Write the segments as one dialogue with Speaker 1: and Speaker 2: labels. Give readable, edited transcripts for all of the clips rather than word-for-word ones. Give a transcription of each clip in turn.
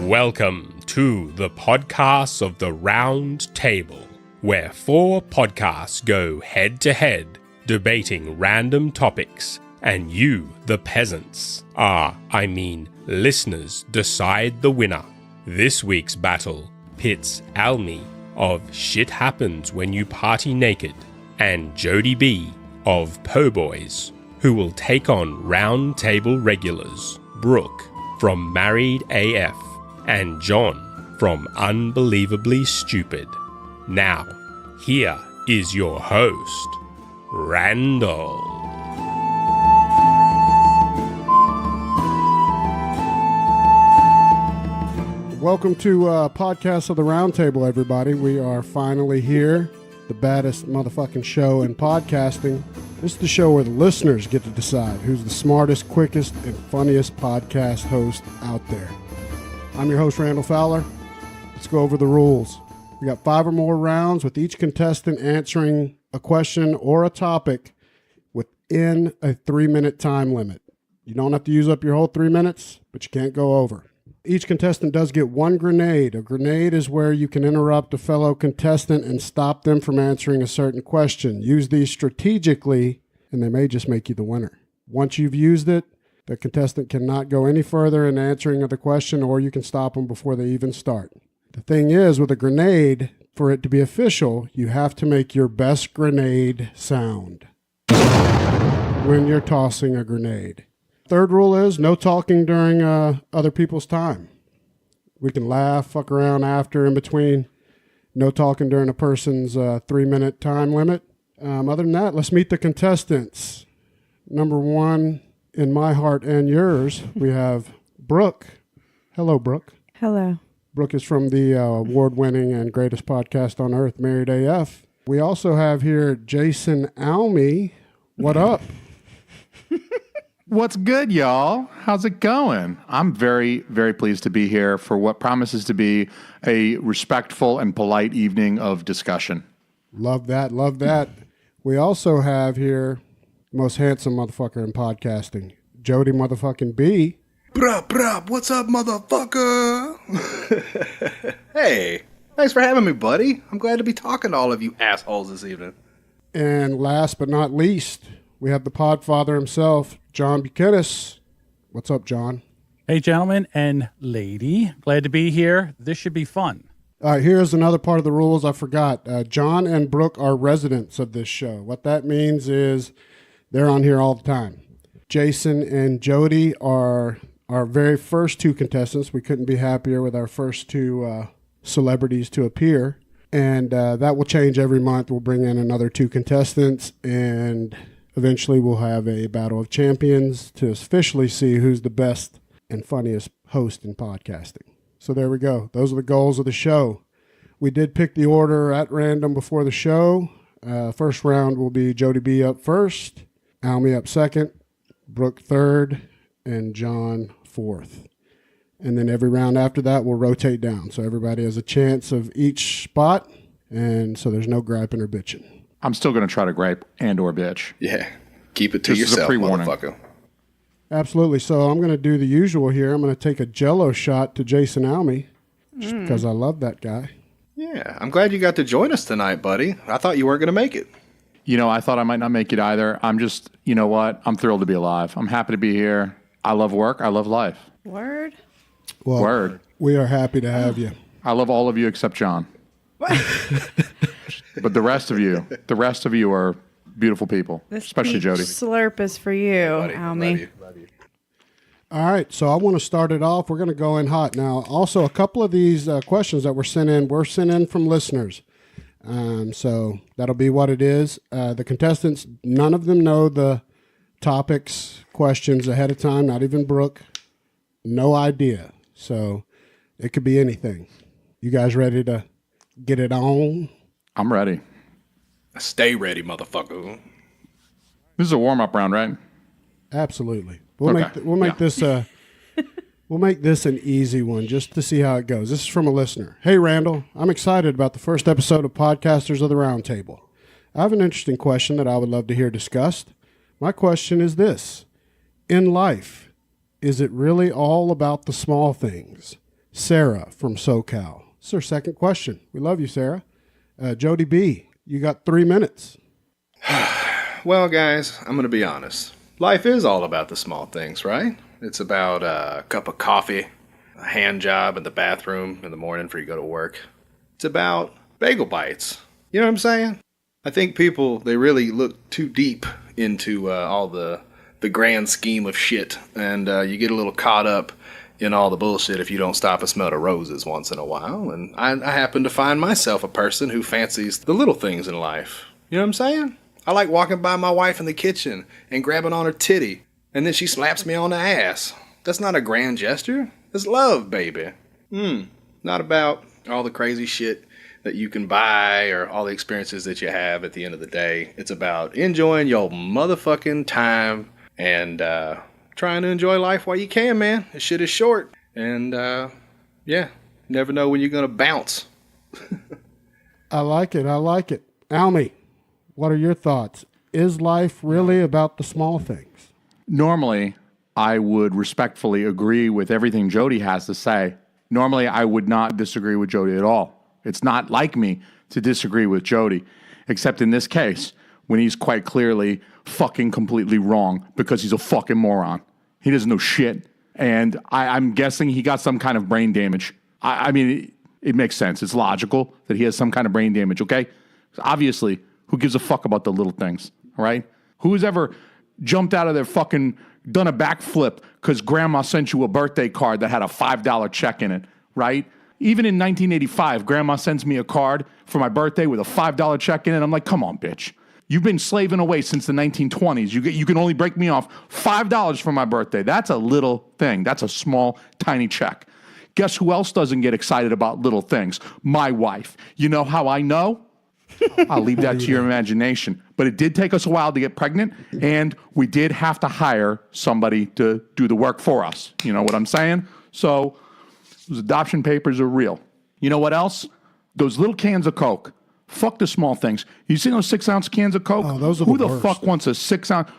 Speaker 1: Welcome to the podcast of the Roundtable, where 4 podcasts go head-to-head, debating random topics, and you, the peasants, listeners, decide the winner. This week's battle pits Alme of Shit Happens When You Party Naked and Jodie B of Po' Boys, who will take on Roundtable regulars Brooke from Married AF and John from Unbelievably Stupid. Now, here is your host, Randall.
Speaker 2: Welcome to Podcast of the Roundtable, everybody. We are finally here, the baddest motherfucking show in podcasting. This is the show where the listeners get to decide who's the smartest, quickest, and funniest podcast host out there. I'm your host, Randall Fowler. Let's go over the rules. We got 5 or more rounds with each contestant answering a question or a topic within a 3-minute time limit. You don't have to use up your whole 3 minutes, but you can't go over. Each contestant does get 1 grenade. A grenade is where you can interrupt a fellow contestant and stop them from answering a certain question. Use these strategically, and they may just make you the winner. Once you've used it, the contestant cannot go any further in answering of the question, or you can stop them before they even start. The thing is, with a grenade, for it to be official, you have to make your best grenade sound when you're tossing a grenade. Third rule is no talking during other people's time. We can laugh, fuck around after, in between. No talking during a person's 3-minute time limit. Other than that, let's meet the contestants. Number 1, in my heart and yours, we have Brooke. Hello, Brooke.
Speaker 3: Hello.
Speaker 2: Brooke is from the award-winning and greatest podcast on earth, Married AF. We also have here Jason Alme. What up?
Speaker 4: What's good, y'all? How's it going? I'm very, very pleased to be here for what promises to be a respectful and polite evening of discussion.
Speaker 2: Love that, love that. We also have here the most handsome motherfucker in podcasting, Jodie motherfucking B.
Speaker 5: Bruh, what's up, motherfucker? Hey, thanks for having me, buddy. I'm glad to be talking to all of you assholes this evening.
Speaker 2: And last but not least, we have the podfather himself, John Buchanan. What's up, John?
Speaker 6: Hey, gentlemen and lady. Glad to be here. This should be fun.
Speaker 2: All right, here's another part of the rules I forgot. John and Brooke are residents of this show. What that means is they're on here all the time. Jason and Jodie are our very first 2 contestants. We couldn't be happier with our first 2 celebrities to appear. And that will change every month. We'll bring in another 2 contestants, and eventually we'll have a battle of champions to officially see who's the best and funniest host in podcasting. So there we go. Those are the goals of the show. We did pick the order at random before the show. First round will be Jodie B up first, Alme up second, Brooke third, and John fourth. And then every round after that will rotate down. So everybody has a chance of each spot, and so there's no griping or bitching.
Speaker 4: I'm still going to try to gripe and or bitch.
Speaker 5: Yeah, keep it to yourself, motherfucker.
Speaker 2: Absolutely. So I'm going to do the usual here. I'm going to take a Jell-O shot to Jason Alme, just because I love that guy.
Speaker 5: Yeah, I'm glad you got to join us tonight, buddy. I thought you weren't going to make it.
Speaker 4: You know, I thought I might not make it either. I'm just, you know what? I'm thrilled to be alive. I'm happy to be here. I love work. I love life.
Speaker 3: Word.
Speaker 2: Well,
Speaker 4: Word.
Speaker 2: We are happy to have you.
Speaker 4: I love all of you except John. But the rest of you are beautiful people, especially Jodie.
Speaker 3: Slurp is for you, Alme.
Speaker 5: Love you.
Speaker 2: All right, so I want to start it off. We're going to go in hot. Now, also, a couple of these questions that were sent in from listeners. So that'll be what it is. The contestants, none of them know the topics, questions ahead of time, not even Brooke. No idea. So it could be anything. You guys ready to get it on?
Speaker 4: I'm ready.
Speaker 5: Stay ready, motherfucker.
Speaker 4: This is a warm-up round, right?
Speaker 2: Absolutely. We'll make this an easy one just to see how it goes. This is from a listener. Hey, Randall, I'm excited about the first episode of Podcasters of the Roundtable. I have an interesting question that I would love to hear discussed. My question is this. In life, is it really all about the small things? Sarah from SoCal. It's her second question. We love you, Sarah. Jodie B., you got 3 minutes.
Speaker 5: Well, guys, I'm going to be honest. Life is all about the small things, right? It's about a cup of coffee, a hand job in the bathroom in the morning before you go to work. It's about bagel bites. You know what I'm saying? I think people, they really look too deep into all the grand scheme of shit, and you get a little caught up in all the bullshit if you don't stop and smell the roses once in a while. And I happen to find myself a person who fancies the little things in life. You know what I'm saying? I like walking by my wife in the kitchen and grabbing on her titty, and then she slaps me on the ass. That's not a grand gesture. It's love, baby. Not about all the crazy shit that you can buy or all the experiences that you have at the end of the day. It's about enjoying your motherfucking time and trying to enjoy life while you can, man. This shit is short. And, never know when you're going to bounce.
Speaker 2: I like it. Alme, what are your thoughts? Is life really about the small things?
Speaker 4: Normally, I would respectfully agree with everything Jodie has to say. Normally, I would not disagree with Jodie at all. It's not like me to disagree with Jodie, except in this case, when he's quite clearly fucking completely wrong because he's a fucking moron. He doesn't know shit. And I'm guessing he got some kind of brain damage. I mean, it makes sense. It's logical that he has some kind of brain damage, okay? Obviously, who gives a fuck about the little things, all right? Who's ever jumped out of their fucking, done a backflip because grandma sent you a birthday card that had a $5 check in it, right? Even in 1985, grandma sends me a card for my birthday with a $5 check in it. I'm like, come on, bitch. You've been slaving away since the 1920s. You can only break me off $5 for my birthday. That's a little thing. That's a small, tiny check. Guess who else doesn't get excited about little things? My wife. You know how I know? I'll leave that to your imagination. But it did take us a while to get pregnant, and we did have to hire somebody to do the work for us. You know what I'm saying? So those adoption papers are real. You know what else? Those little cans of Coke. Fuck the small things. You see those 6-ounce cans of Coke?
Speaker 2: Oh, those are
Speaker 4: Who
Speaker 2: the
Speaker 4: the
Speaker 2: worst.
Speaker 4: fuck wants a 6-ounce?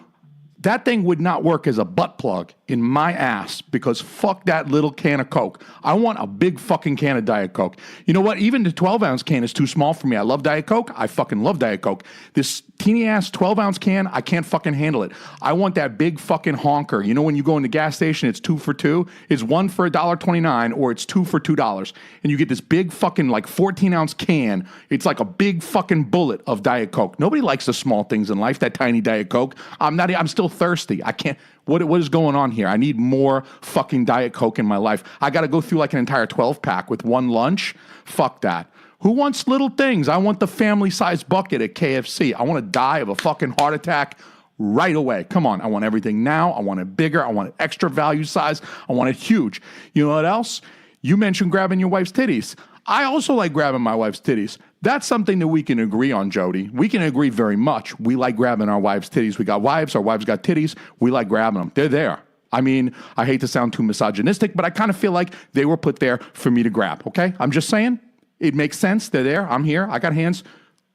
Speaker 4: That thing would not work as a butt plug in my ass because fuck that little can of Coke. I want a big fucking can of Diet Coke. You know what? Even the 12-ounce can is too small for me. I love Diet Coke. I fucking love Diet Coke. This teeny-ass 12-ounce can, I can't fucking handle it. I want that big fucking honker. You know when you go in the gas station, it's 2 for $2? It's 1 for $1.29 or it's 2 for $2. And you get this big fucking like 14-ounce can. It's like a big fucking bullet of Diet Coke. Nobody likes the small things in life, that tiny Diet Coke. I'm still thirsty. I can't. What is going on here? I need more fucking Diet Coke in my life. I got to go through like an entire 12-pack with one lunch? Fuck that. Who wants little things? I want the family-sized bucket at KFC. I want to die of a fucking heart attack right away. Come on. I want everything now. I want it bigger. I want it extra value size. I want it huge. You know what else? You mentioned grabbing your wife's titties. I also like grabbing my wife's titties. That's something that we can agree on, Jodie. We can agree very much. We like grabbing our wives' titties. We got wives. Our wives got titties. We like grabbing them. They're there. I mean, I hate to sound too misogynistic, but I kind of feel like they were put there for me to grab, okay? I'm just saying. It makes sense. They're there. I'm here. I got hands.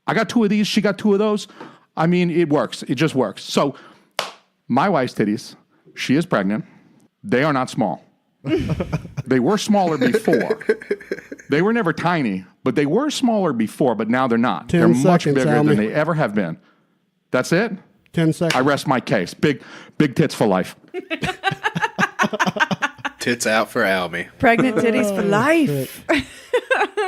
Speaker 4: I got 2 of these. She got 2 of those. I mean, it works. It just works. So my wife's titties, she is pregnant. They are not small. They were smaller before. They were never tiny, but they were smaller before, but now they're not. They're much bigger than they ever have been. That's it?
Speaker 2: 10 seconds.
Speaker 4: I rest my case. Big tits for life.
Speaker 5: Tits out for Alme.
Speaker 3: Pregnant titties for life.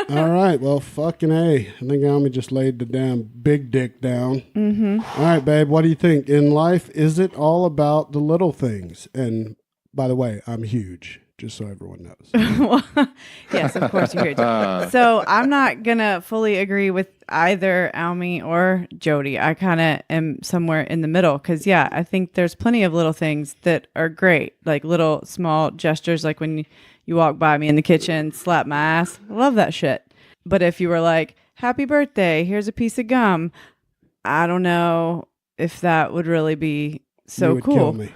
Speaker 2: All right. Well, fucking A. I think Alme just laid the damn big dick down. Mm-hmm. All right, babe. What do you think? In life, is it all about the little things? And by the way, I'm huge. Just so everyone knows.
Speaker 3: Yes, of course you're huge. So I'm not going to fully agree with either Alme or Jodie. I kind of am somewhere in the middle because, yeah, I think there's plenty of little things that are great, like little small gestures, like when you walk by me in the kitchen, slap my ass. I love that shit. But if you were like, happy birthday, here's a piece of gum, I don't know if that would really be so
Speaker 2: You would
Speaker 3: cool.
Speaker 2: kill me.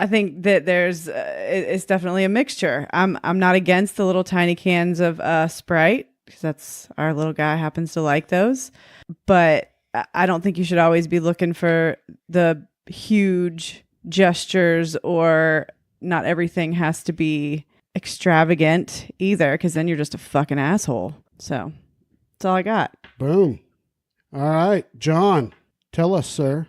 Speaker 3: I think that there's it's definitely a mixture. I'm not against the little tiny cans of Sprite because that's our little guy happens to like those, but I don't think you should always be looking for the huge gestures, or not everything has to be extravagant either, because then you're just a fucking asshole. So that's all I got.
Speaker 2: Boom. All right, John, tell us, sir.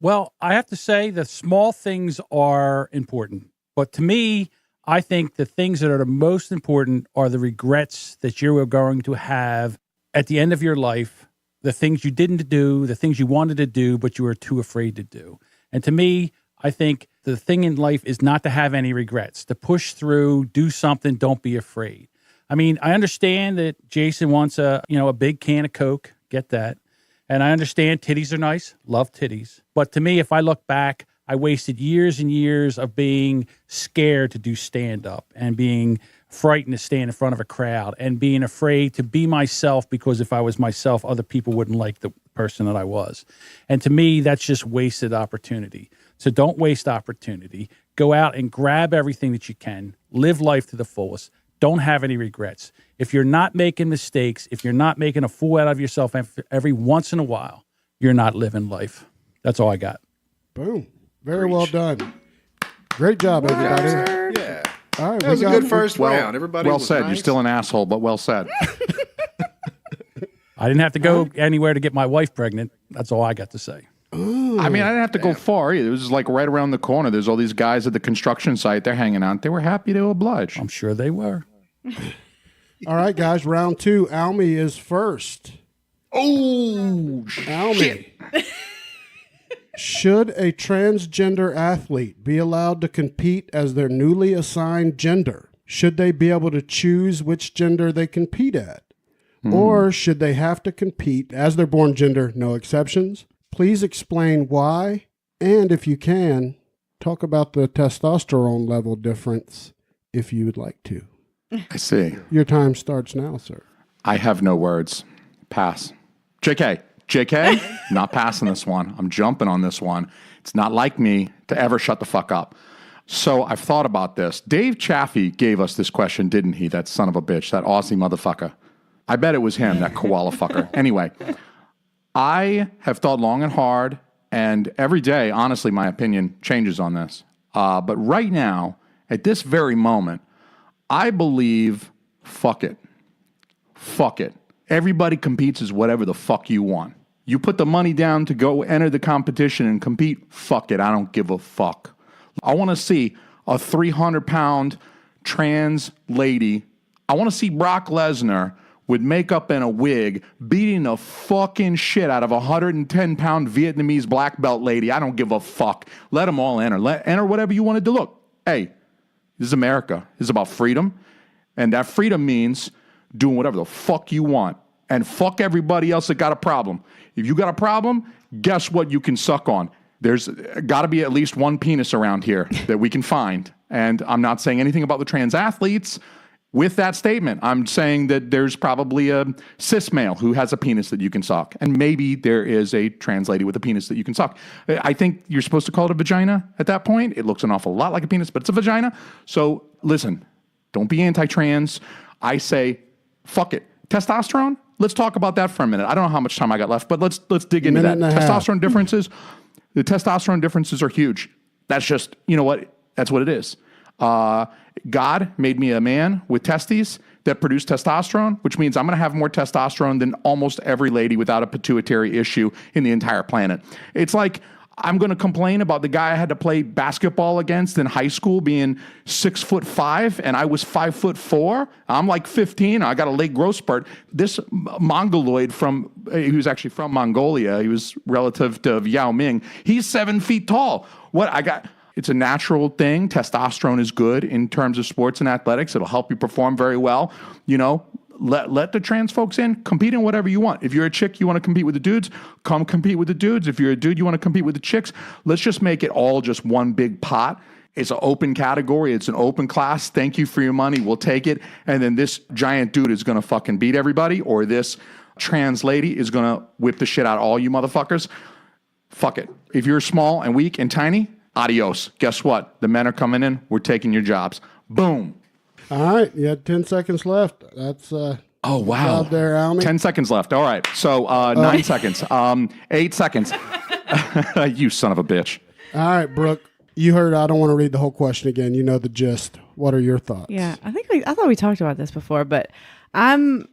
Speaker 6: Well, I have to say the small things are important. But to me, I think the things that are the most important are the regrets that you are going to have at the end of your life, the things you didn't do, the things you wanted to do, but you were too afraid to do. And to me, I think the thing in life is not to have any regrets, to push through, do something, don't be afraid. I mean, I understand that Jason wants a big can of Coke, get that. And I understand titties are nice, love titties. But to me, if I look back, I wasted years and years of being scared to do stand-up and being frightened to stand in front of a crowd and being afraid to be myself because if I was myself, other people wouldn't like the person that I was. And to me, that's just wasted opportunity. So don't waste opportunity. Go out and grab everything that you can. Live life to the fullest. Don't have any regrets. If you're not making mistakes, if you're not making a fool out of yourself every once in a while, you're not living life. That's all I got.
Speaker 2: Boom. Very well done. Great job, everybody.
Speaker 5: Yeah.
Speaker 2: All right,
Speaker 5: That was a good first round. Everybody
Speaker 4: well
Speaker 5: was
Speaker 4: said.
Speaker 5: nice.
Speaker 4: You're still an asshole, but well said.
Speaker 6: I didn't have to go anywhere to get my wife pregnant. That's all I got to say.
Speaker 4: I mean, I didn't have to go far either. It was like right around the corner. There's all these guys at the construction site. They're hanging out. They were happy to oblige.
Speaker 6: I'm sure they were.
Speaker 2: All right, guys. Round 2. Alme is first.
Speaker 4: Oh,
Speaker 2: Alme. Should a transgender athlete be allowed to compete as their newly assigned gender? Should they be able to choose which gender they compete at? Or should they have to compete as their born gender, no exceptions? Please explain why, and if you can, talk about the testosterone level difference if you would like to.
Speaker 4: I see.
Speaker 2: Your time starts now, sir.
Speaker 4: I have no words. Pass. JK, not passing this one. I'm jumping on this one. It's not like me to ever shut the fuck up. So I've thought about this. Dave Chaffey gave us this question, didn't he? That son of a bitch, that Aussie motherfucker. I bet it was him, that koala fucker. Anyway, I have thought long and hard, and every day, honestly, my opinion changes on this. But right now, at this very moment, I believe, fuck it. Fuck it. Everybody competes as whatever the fuck you want. You put the money down to go enter the competition and compete, fuck it, I don't give a fuck. I want to see a 300-pound trans lady. I want to see Brock Lesnar with makeup and a wig beating the fucking shit out of a 110-pound Vietnamese black belt lady. I don't give a fuck. Let them all enter. Enter whatever you wanted to look. Hey, this is America. This is about freedom. And that freedom means doing whatever the fuck you want. And fuck everybody else that got a problem. If you got a problem, guess what you can suck on? There's got to be at least one penis around here that we can find. And I'm not saying anything about the trans athletes with that statement. I'm saying that there's probably a cis male who has a penis that you can suck. And maybe there is a trans lady with a penis that you can suck. I think you're supposed to call it a vagina at that point. It looks an awful lot like a penis, but it's a vagina. So listen, don't be anti-trans. I say, fuck it. Testosterone? Let's talk about that for a minute. I don't know how much time I got left, but let's dig into that. Testosterone differences. The testosterone differences are huge. That's just, you know what? That's what it is. God made me a man with testes that produce testosterone, which means I'm going to have more testosterone than almost every lady without a pituitary issue in the entire planet. It's like I'm going to complain about the guy I had to play basketball against in high school being 6'5" and I was 5'4". I'm like 15. I got a late growth spurt. This Mongoloid he was actually from Mongolia. He was relative to Yao Ming. He's 7 feet tall. It's a natural thing. Testosterone is good in terms of sports and athletics. It'll help you perform very well. You know, let the trans folks in. Compete in whatever you want. If you're a chick, you want to compete with the dudes, come compete with the dudes. If you're a dude, you want to compete with the chicks. Let's just make it all just one big pot. It's an open category. It's an open class. Thank you for your money. We'll take it. And then this giant dude is going to fucking beat everybody, or this trans lady is going to whip the shit out of all you motherfuckers. Fuck it. If you're small and weak and tiny, adios. Guess what? The men are coming in. We're taking your jobs. Boom.
Speaker 2: All right. You had 10 seconds left. That's
Speaker 4: oh, wow.
Speaker 2: job there, Alme.
Speaker 4: 10 seconds left. All right. So 9 seconds. 8 seconds. You son of a bitch.
Speaker 2: All right, Brooke. You heard I don't want to read the whole question again. You know the gist. what are your thoughts?
Speaker 3: Yeah, I thought we talked about this before, but I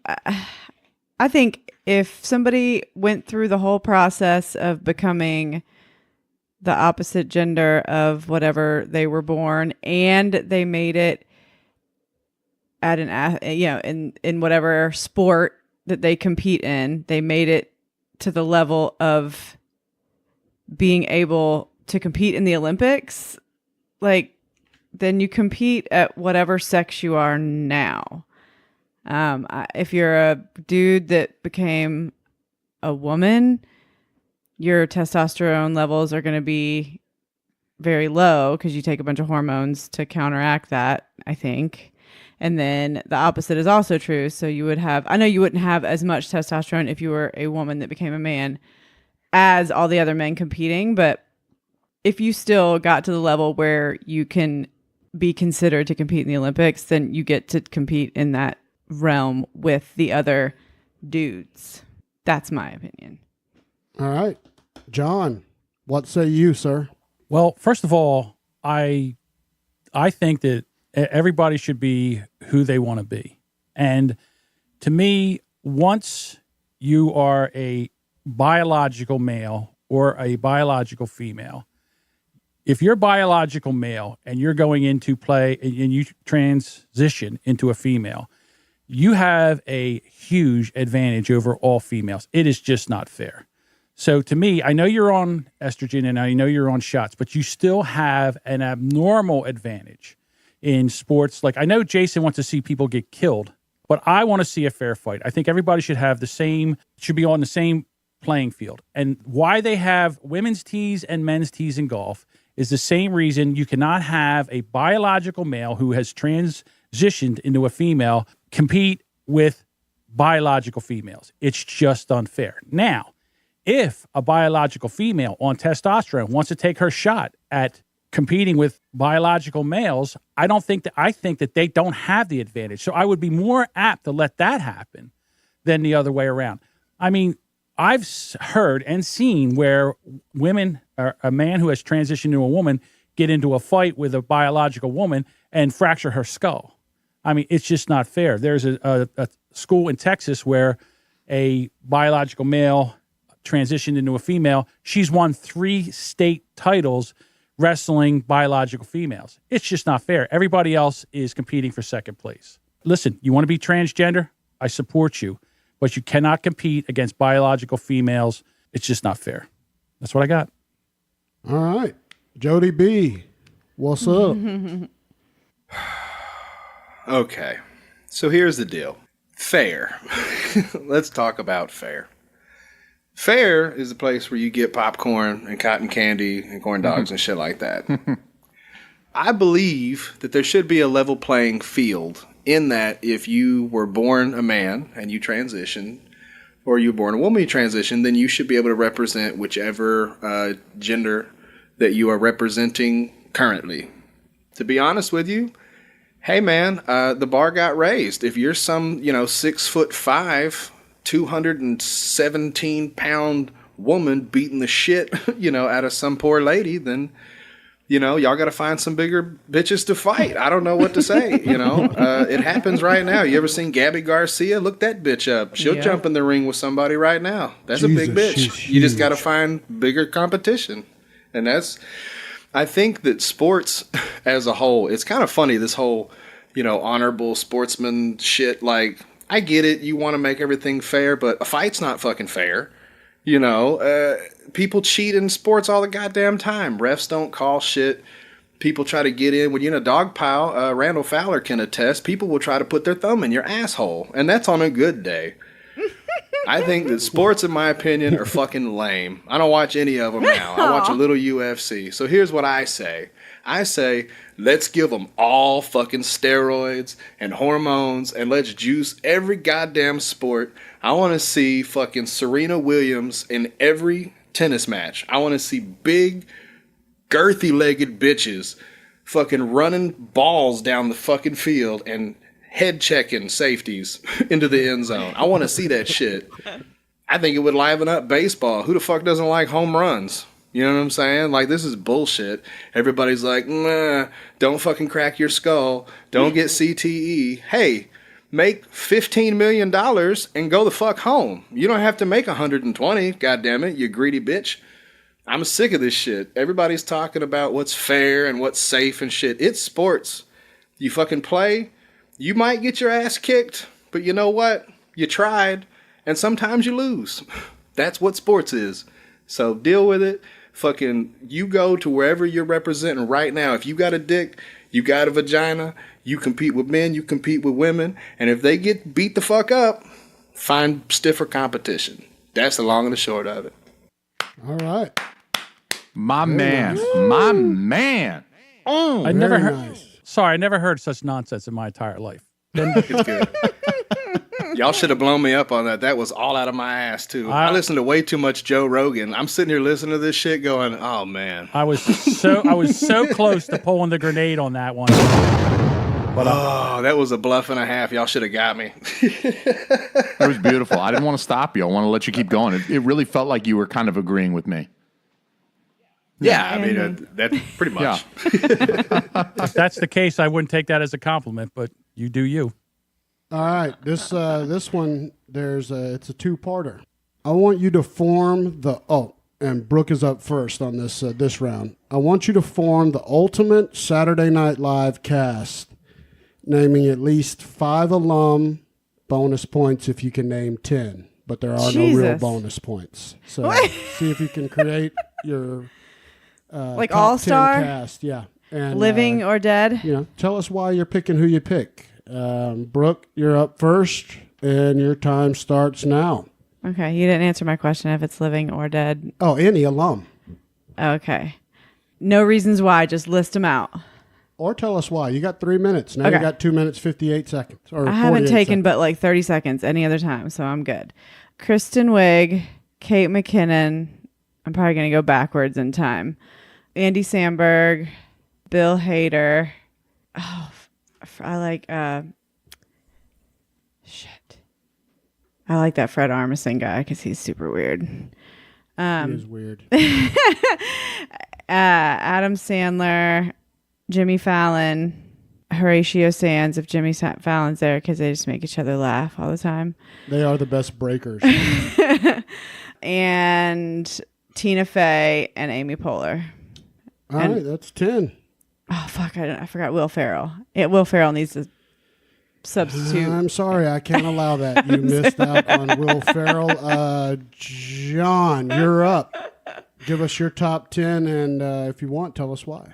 Speaker 3: think if somebody went through the whole process of becoming the opposite gender of whatever they were born, and they made it at in whatever sport that they compete in, they made it to the level of being able to compete in the Olympics, like, then you compete at whatever sex you are now. If you're a dude that became a woman, your testosterone levels are going to be very low because you take a bunch of hormones to counteract that, I think. And then the opposite is also true. So you would have, I know you wouldn't have as much testosterone if you were a woman that became a man as all the other men competing. But if you still got to the level where you can be considered to compete in the Olympics, then you get to compete in that realm with the other dudes. That's my opinion.
Speaker 2: All right. John, what say you, sir?
Speaker 6: Well, first of all, I think that everybody should be who they want to be. And to me, once you are a biological male or a biological female, if you're biological male and you're going into play and you transition into a female, you have a huge advantage over all females. It is just not fair. So to me, I know you're on estrogen and I know you're on shots, but you still have an abnormal advantage in sports. Like, I know Jason wants to see people get killed, but I want to see a fair fight. I think everybody should have should be on the same playing field. And why they have women's tees and men's tees in golf is the same reason you cannot have a biological male who has transitioned into a female compete with biological females. It's just unfair. Now, if a biological female on testosterone wants to take her shot at competing with biological males, I think that they don't have the advantage. So I would be more apt to let that happen than the other way around. I mean, I've heard and seen where women, or a man who has transitioned to a woman, get into a fight with a biological woman and fracture her skull. I mean, it's just not fair. There's a school in Texas where a biological male transitioned into a female. She's won 3 state titles wrestling biological females. It's just not fair. Everybody else is competing for second place. Listen, you want to be transgender? I support you. But you cannot compete against biological females. It's just not fair. That's what I got.
Speaker 2: All right. Jodie B., what's up?
Speaker 5: Okay. So here's the deal. Fair. Let's talk about fair. Fair is the place where you get popcorn and cotton candy and corn dogs and shit like that. I believe that there should be a level playing field in that if you were born a man and you transition, or you were born a woman and you transition, then you should be able to represent whichever gender that you are representing currently. To be honest with you, hey man, the bar got raised. If you're some, 6'5", 217-pound woman beating the shit, out of some poor lady, then, y'all got to find some bigger bitches to fight. I don't know what to say, It happens right now. You ever seen Gabby Garcia? Look that bitch up. She'll jump in the ring with somebody right now. That's Jesus, a big bitch. You just got to find bigger competition. And I think that sports as a whole, it's kind of funny, this whole, honorable sportsman shit. Like, I get it. You want to make everything fair, but a fight's not fucking fair. People cheat in sports all the goddamn time. Refs don't call shit. People try to get in. When you're in a dog pile, Randall Fowler can attest, people will try to put their thumb in your asshole. And that's on a good day. I think that sports, in my opinion, are fucking lame. I don't watch any of them now. I watch a little UFC. So here's what I say. I say, let's give them all fucking steroids and hormones and let's juice every goddamn sport. I want to see fucking Serena Williams in every tennis match. I want to see big, girthy-legged bitches fucking running balls down the fucking field and head-checking safeties into the end zone. I want to see that shit. I think it would liven up baseball. Who the fuck doesn't like home runs? You know what I'm saying? Like, this is bullshit. Everybody's like, nah, don't fucking crack your skull. Don't get CTE. Hey, make $15 million and go the fuck home. You don't have to make 120, goddammit, you greedy bitch. I'm sick of this shit. Everybody's talking about what's fair and what's safe and shit. It's sports. You fucking play. You might get your ass kicked, but you know what? You tried, and sometimes you lose. That's what sports is. So deal with it. Fucking, you go to wherever you're representing right now. If you got a dick, you got a vagina, you compete with men, you compete with women, and if they get beat the fuck up, find stiffer competition. That's the long and the short of it.
Speaker 2: All right.
Speaker 4: My man. My man.
Speaker 6: I never heard.
Speaker 2: Nice.
Speaker 6: Sorry, I never heard such nonsense in my entire life.
Speaker 5: It's good. Y'all should have blown me up on that. That was all out of my ass, too. I listened to way too much Joe Rogan. I'm sitting here listening to this shit going, oh, man.
Speaker 6: I was so close to pulling the grenade on that one. But
Speaker 5: that was a bluff and a half. Y'all should have got me.
Speaker 4: That was beautiful. I didn't want to stop you. I want to let you keep going. It really felt like you were kind of agreeing with me.
Speaker 5: Yeah, I mean, that's pretty much.
Speaker 4: Yeah.
Speaker 6: if that's the case, I wouldn't take that as a compliment, but you do you.
Speaker 2: All right, this one it's a two-parter. I want you to form and Brooke is up first on this round. I want you to form the ultimate Saturday Night Live cast, naming at least 5 alum, bonus points if you can name 10, but there are no real bonus points. So see if you can create your
Speaker 3: like
Speaker 2: top
Speaker 3: all-star
Speaker 2: 10 cast, yeah, and
Speaker 3: living or dead.
Speaker 2: Tell us why you're picking who you pick. Brooke, you're up first, and your time starts now.
Speaker 3: Okay, you didn't answer my question if it's living or dead.
Speaker 2: Oh, any alum.
Speaker 3: Okay. No reasons why, just list them out.
Speaker 2: Or tell us why. You got 3 minutes. Now you got 2 minutes, 58 seconds. Or
Speaker 3: I haven't taken
Speaker 2: seconds.
Speaker 3: but like 30 seconds any other time, so I'm good. Kristen Wiig, Kate McKinnon. I'm probably going to go backwards in time. Andy Samberg, Bill Hader. Oh, I like I like that Fred Armisen guy because he's super weird.
Speaker 2: He is weird.
Speaker 3: Adam Sandler, Jimmy Fallon, Horatio Sands. If Jimmy Fallon's there, because they just make each other laugh all the time.
Speaker 2: They are the best breakers.
Speaker 3: And Tina Fey and Amy Poehler.
Speaker 2: All right, that's 10.
Speaker 3: Oh fuck! I forgot Will Ferrell. Will Ferrell needs to substitute.
Speaker 2: I'm sorry, I can't allow that. You missed out on Will Ferrell. John, you're up. Give us your top 10, and if you want, tell us why.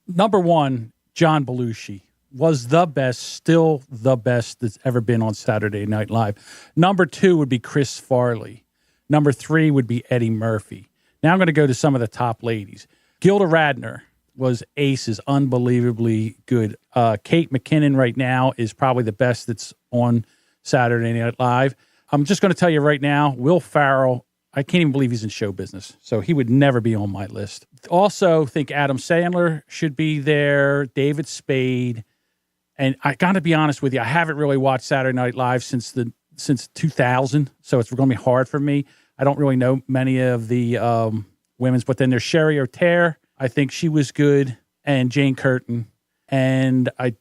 Speaker 6: Number 1, John Belushi was the best, still the best that's ever been on Saturday Night Live. Number 2 would be Chris Farley. Number 3 would be Eddie Murphy. Now I'm going to go to some of the top ladies. Gilda Radner was aces, unbelievably good. Kate McKinnon right now is probably the best that's on Saturday Night Live. I'm just going to tell you right now, Will Ferrell, I can't even believe he's in show business, so he would never be on my list. Also think Adam Sandler should be there, David Spade, and I got to be honest with you, I haven't really watched Saturday Night Live since 2000, so it's going to be hard for me. I don't really know many of the women's, but then there's Sherry O'Terre. I think she was good, and Jane Curtin. And I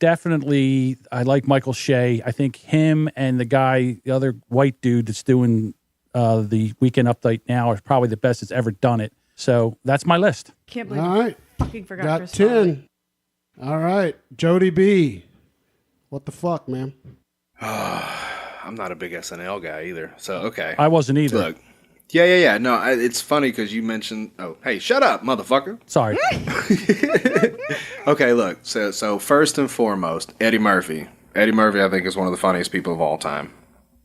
Speaker 6: like Michael Shea. I think him and the other white dude that's doing the Weekend Update now are probably the best that's ever done it. So that's my list.
Speaker 3: Can't believe
Speaker 2: All right.
Speaker 3: I fucking forgot
Speaker 2: Got
Speaker 3: Chris
Speaker 2: 10.
Speaker 3: Farley.
Speaker 2: All right, Jodie B. What the fuck, man?
Speaker 5: I'm not a big SNL guy either. So, okay.
Speaker 6: I wasn't either.
Speaker 5: Look. Yeah. No, it's funny because you mentioned... Oh, hey, shut up, motherfucker.
Speaker 6: Sorry.
Speaker 5: Okay, look. So first and foremost, Eddie Murphy. Eddie Murphy, I think, is one of the funniest people of all time.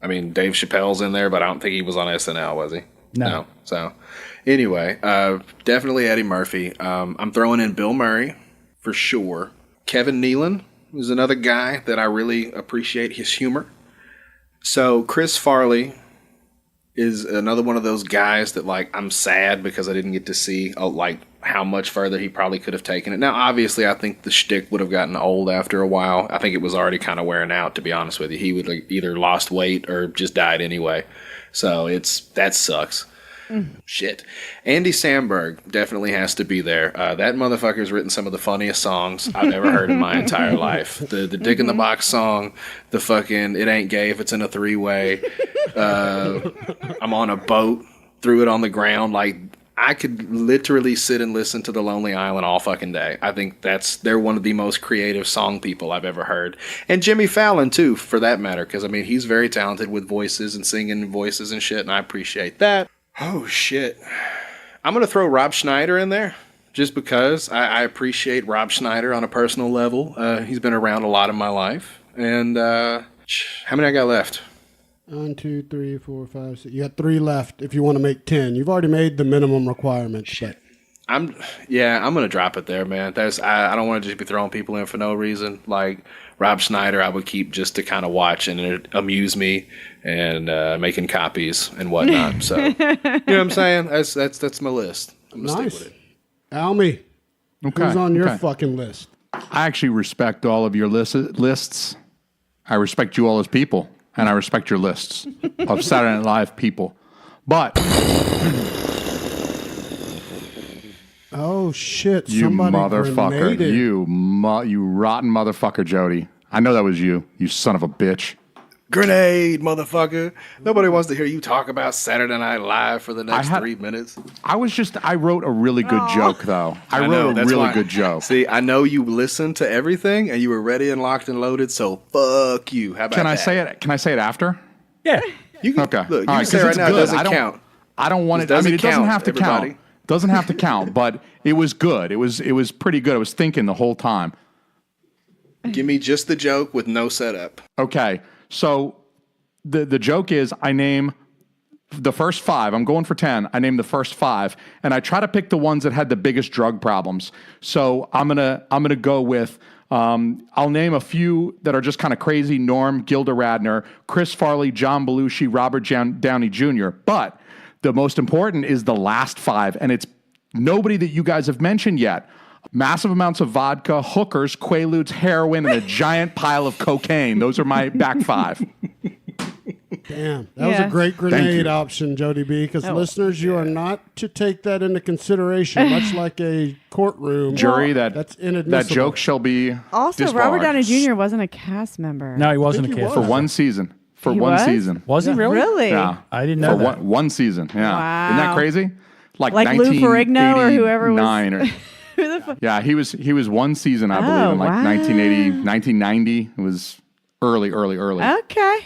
Speaker 5: I mean, Dave Chappelle's in there, but I don't think he was on SNL, was he?
Speaker 6: No.
Speaker 5: So, anyway, definitely Eddie Murphy. I'm throwing in Bill Murray, for sure. Kevin Nealon is another guy that I really appreciate his humor. So, Chris Farley is another one of those guys that, like, I'm sad because I didn't get to see, like, how much further he probably could have taken it. Now, obviously, I think the shtick would have gotten old after a while. I think it was already kind of wearing out, to be honest with you. He would have either lost weight or just died anyway. So that sucks. Shit. Andy Samberg definitely has to be there. That motherfucker's written some of the funniest songs I've ever heard in my entire life. The Dick in the Box song, the fucking It Ain't Gay If It's in a Three-Way. I'm on a boat, threw it on the ground. Like, I could literally sit and listen to The Lonely Island all fucking day. I think they're one of the most creative song people I've ever heard. And Jimmy Fallon, too, for that matter, because, I mean, he's very talented with voices and singing voices and shit, and I appreciate that. Oh, shit. I'm going to throw Rob Schneider in there, just because I appreciate Rob Schneider on a personal level. He's been around a lot in my life. And how many I got left?
Speaker 2: 1, 2, 3, 4, 5, 6. You got 3 left if you want to make 10. You've already made the minimum requirements. But
Speaker 5: I'm gonna drop it there, man. I don't want to just be throwing people in for no reason. Like Rob Schneider, I would keep just to kind of watch and it amuse me and making copies and whatnot. So you know what I'm saying? That's my list. I'm gonna stick with it.
Speaker 2: Alme, who's on your fucking list?
Speaker 4: I actually respect all of your lists. I respect you all as people. And I respect your lists of Saturday Night Live people. But
Speaker 2: oh shit!
Speaker 4: You
Speaker 2: somebody
Speaker 4: motherfucker!
Speaker 2: grenaded.
Speaker 4: You rotten motherfucker, Jodie. I know that was you. You son of a bitch.
Speaker 5: Grenade, motherfucker! Nobody wants to hear you talk about Saturday Night Live for the next 3 minutes.
Speaker 4: I wrote a really good joke though. I wrote a really good joke.
Speaker 5: See, I know you listened to everything and you were ready and locked and loaded. So fuck you. How about
Speaker 4: Can I
Speaker 5: that?
Speaker 4: say it? Can I say it after?
Speaker 6: Yeah.
Speaker 5: You can,
Speaker 4: Okay.
Speaker 5: Look, you
Speaker 4: All
Speaker 5: can
Speaker 4: right,
Speaker 5: say
Speaker 4: 'cause
Speaker 5: right
Speaker 4: it's
Speaker 5: now. It
Speaker 4: good.
Speaker 5: doesn't count.
Speaker 4: I don't want it. I mean, it doesn't have to count. Doesn't have to count, but it was good. It was pretty good. I was thinking the whole time.
Speaker 5: Give me just the joke with no setup.
Speaker 4: Okay, so the joke is I name the first 5. I'm going for 10. I name the first 5, and I try to pick the ones that had the biggest drug problems. So I'm gonna go with. I'll name a few that are just kind of crazy. Norm, Gilda Radner, Chris Farley, John Belushi, Robert Downey Jr. But the most important is the last 5, and it's nobody that you guys have mentioned yet. Massive amounts of vodka, hookers, Quaaludes, heroin, and a giant pile of cocaine. Those are my back 5.
Speaker 2: Damn, that was a great grenade option, Jodie B. Because listeners, you are not to take that into consideration. Much like a courtroom
Speaker 4: jury,
Speaker 2: that's inadmissible.
Speaker 4: That joke shall be
Speaker 3: Also,
Speaker 4: disbarred.
Speaker 3: Robert Downey Jr. wasn't a cast member.
Speaker 6: No, he wasn't a
Speaker 2: he
Speaker 6: cast
Speaker 4: For
Speaker 6: member.
Speaker 4: one season. For
Speaker 3: He
Speaker 4: one
Speaker 3: was?
Speaker 4: season.
Speaker 6: Was he really?
Speaker 3: Really?
Speaker 4: Yeah.
Speaker 6: I didn't know
Speaker 4: For
Speaker 6: that.
Speaker 4: one season. Yeah.
Speaker 3: Wow.
Speaker 4: Isn't that crazy? Like
Speaker 3: Lou Ferrigno or whoever was.
Speaker 4: 1989
Speaker 3: Who the fuck?
Speaker 4: Yeah, he was one season, I believe, in like
Speaker 3: wow.
Speaker 4: 1980, 1990. It was early.
Speaker 3: Okay.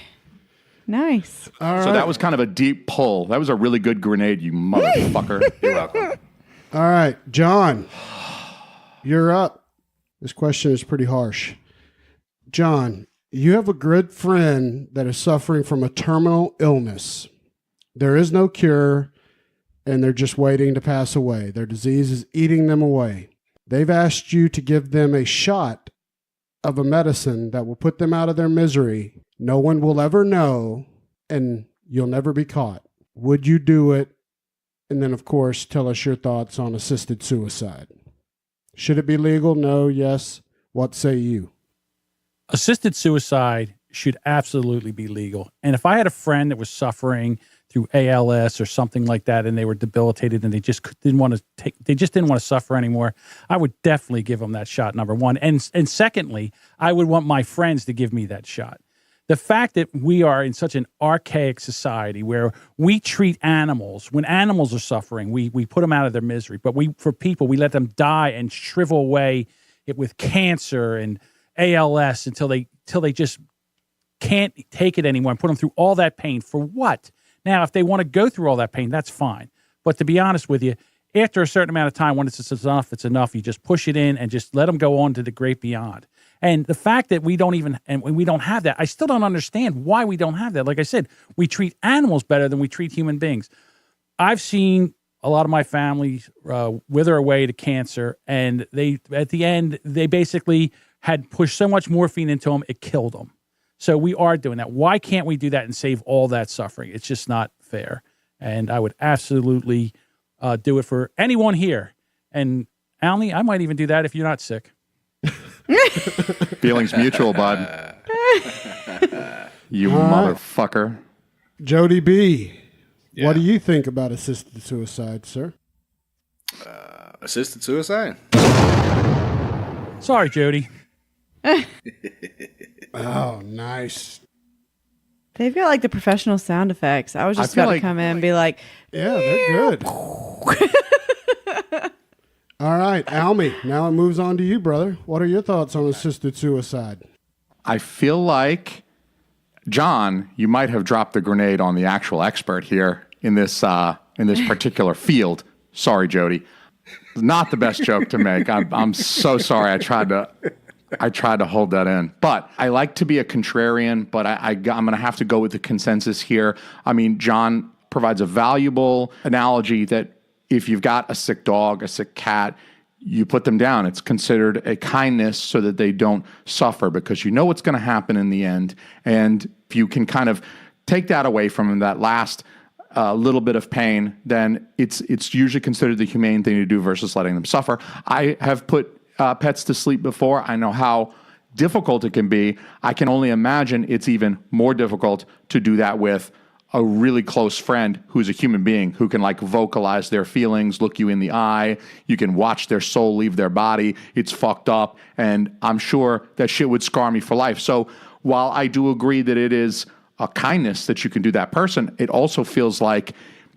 Speaker 3: Nice.
Speaker 4: So that was kind of a deep pull. That was a really good grenade, you motherfucker.
Speaker 5: You're welcome.
Speaker 2: All right, John, you're up. This question is pretty harsh. John, you have a good friend that is suffering from a terminal illness. There is no cure, and they're just waiting to pass away. Their disease is eating them away. They've asked you to give them a shot of a medicine that will put them out of their misery. No one will ever know, and you'll never be caught. Would you do it? And then, of course, tell us your thoughts on assisted suicide. Should it be legal? No, yes. What say you?
Speaker 6: Assisted suicide should absolutely be legal. And if I had a friend that was suffering through ALS or something like that, and they were debilitated and they just didn't want to suffer anymore, I would definitely give them that shot, number one. And secondly, I would want my friends to give me that shot. The fact that we are in such an archaic society where we treat animals, when animals are suffering, we put them out of their misery. But for people, we let them die and shrivel away with cancer and ALS until they just can't take it anymore and put them through all that pain. For what? Now, if they want to go through all that pain, that's fine. But to be honest with you, after a certain amount of time, when it's enough, it's enough. You just push it in and just let them go on to the great beyond. And the fact that we don't have that, I still don't understand why we don't have that. Like I said, we treat animals better than we treat human beings. I've seen a lot of my family wither away to cancer, and at the end, they basically had pushed so much morphine into them, it killed them. So we are doing that. Why can't we do that and save all that suffering? It's just not fair. And I would absolutely do it for anyone here. And Alme, I might even do that if you're not sick.
Speaker 4: Feelings mutual, bud. You motherfucker.
Speaker 2: Jodie B.,
Speaker 5: Yeah.
Speaker 2: What do you think about assisted suicide, sir?
Speaker 5: Assisted suicide?
Speaker 6: Sorry, Jodie.
Speaker 2: Oh, nice.
Speaker 3: They've got like the professional sound effects. I was just
Speaker 4: feel
Speaker 3: about to
Speaker 4: like-
Speaker 3: come in and be like,
Speaker 2: Yeah, they're good. All right, Alme, now it moves on to you, brother. What are your thoughts on assisted suicide?
Speaker 4: I feel like, John, you might have dropped the grenade on the actual expert here in this particular field. Sorry, Jodie. Not the best joke to make. I'm so sorry. I tried to hold that in. But I like to be a contrarian, but I'm going to have to go with the consensus here. I mean, John provides a valuable analogy that if you've got a sick dog, a sick cat, you put them down. It's considered a kindness so that they don't suffer because you know what's going to happen in the end. And if you can kind of take that away from them, that last little bit of pain, then it's usually considered the humane thing to do versus letting them suffer. I have put pets to sleep before. I know how difficult it can be. I can only imagine it's even more difficult to do that with a really close friend who's a human being who can like vocalize their feelings, look you in the eye. You can watch their soul leave their body. It's fucked up. And I'm sure that shit would scar me for life. So while I do agree that it is a kindness that you can do that person, it also feels like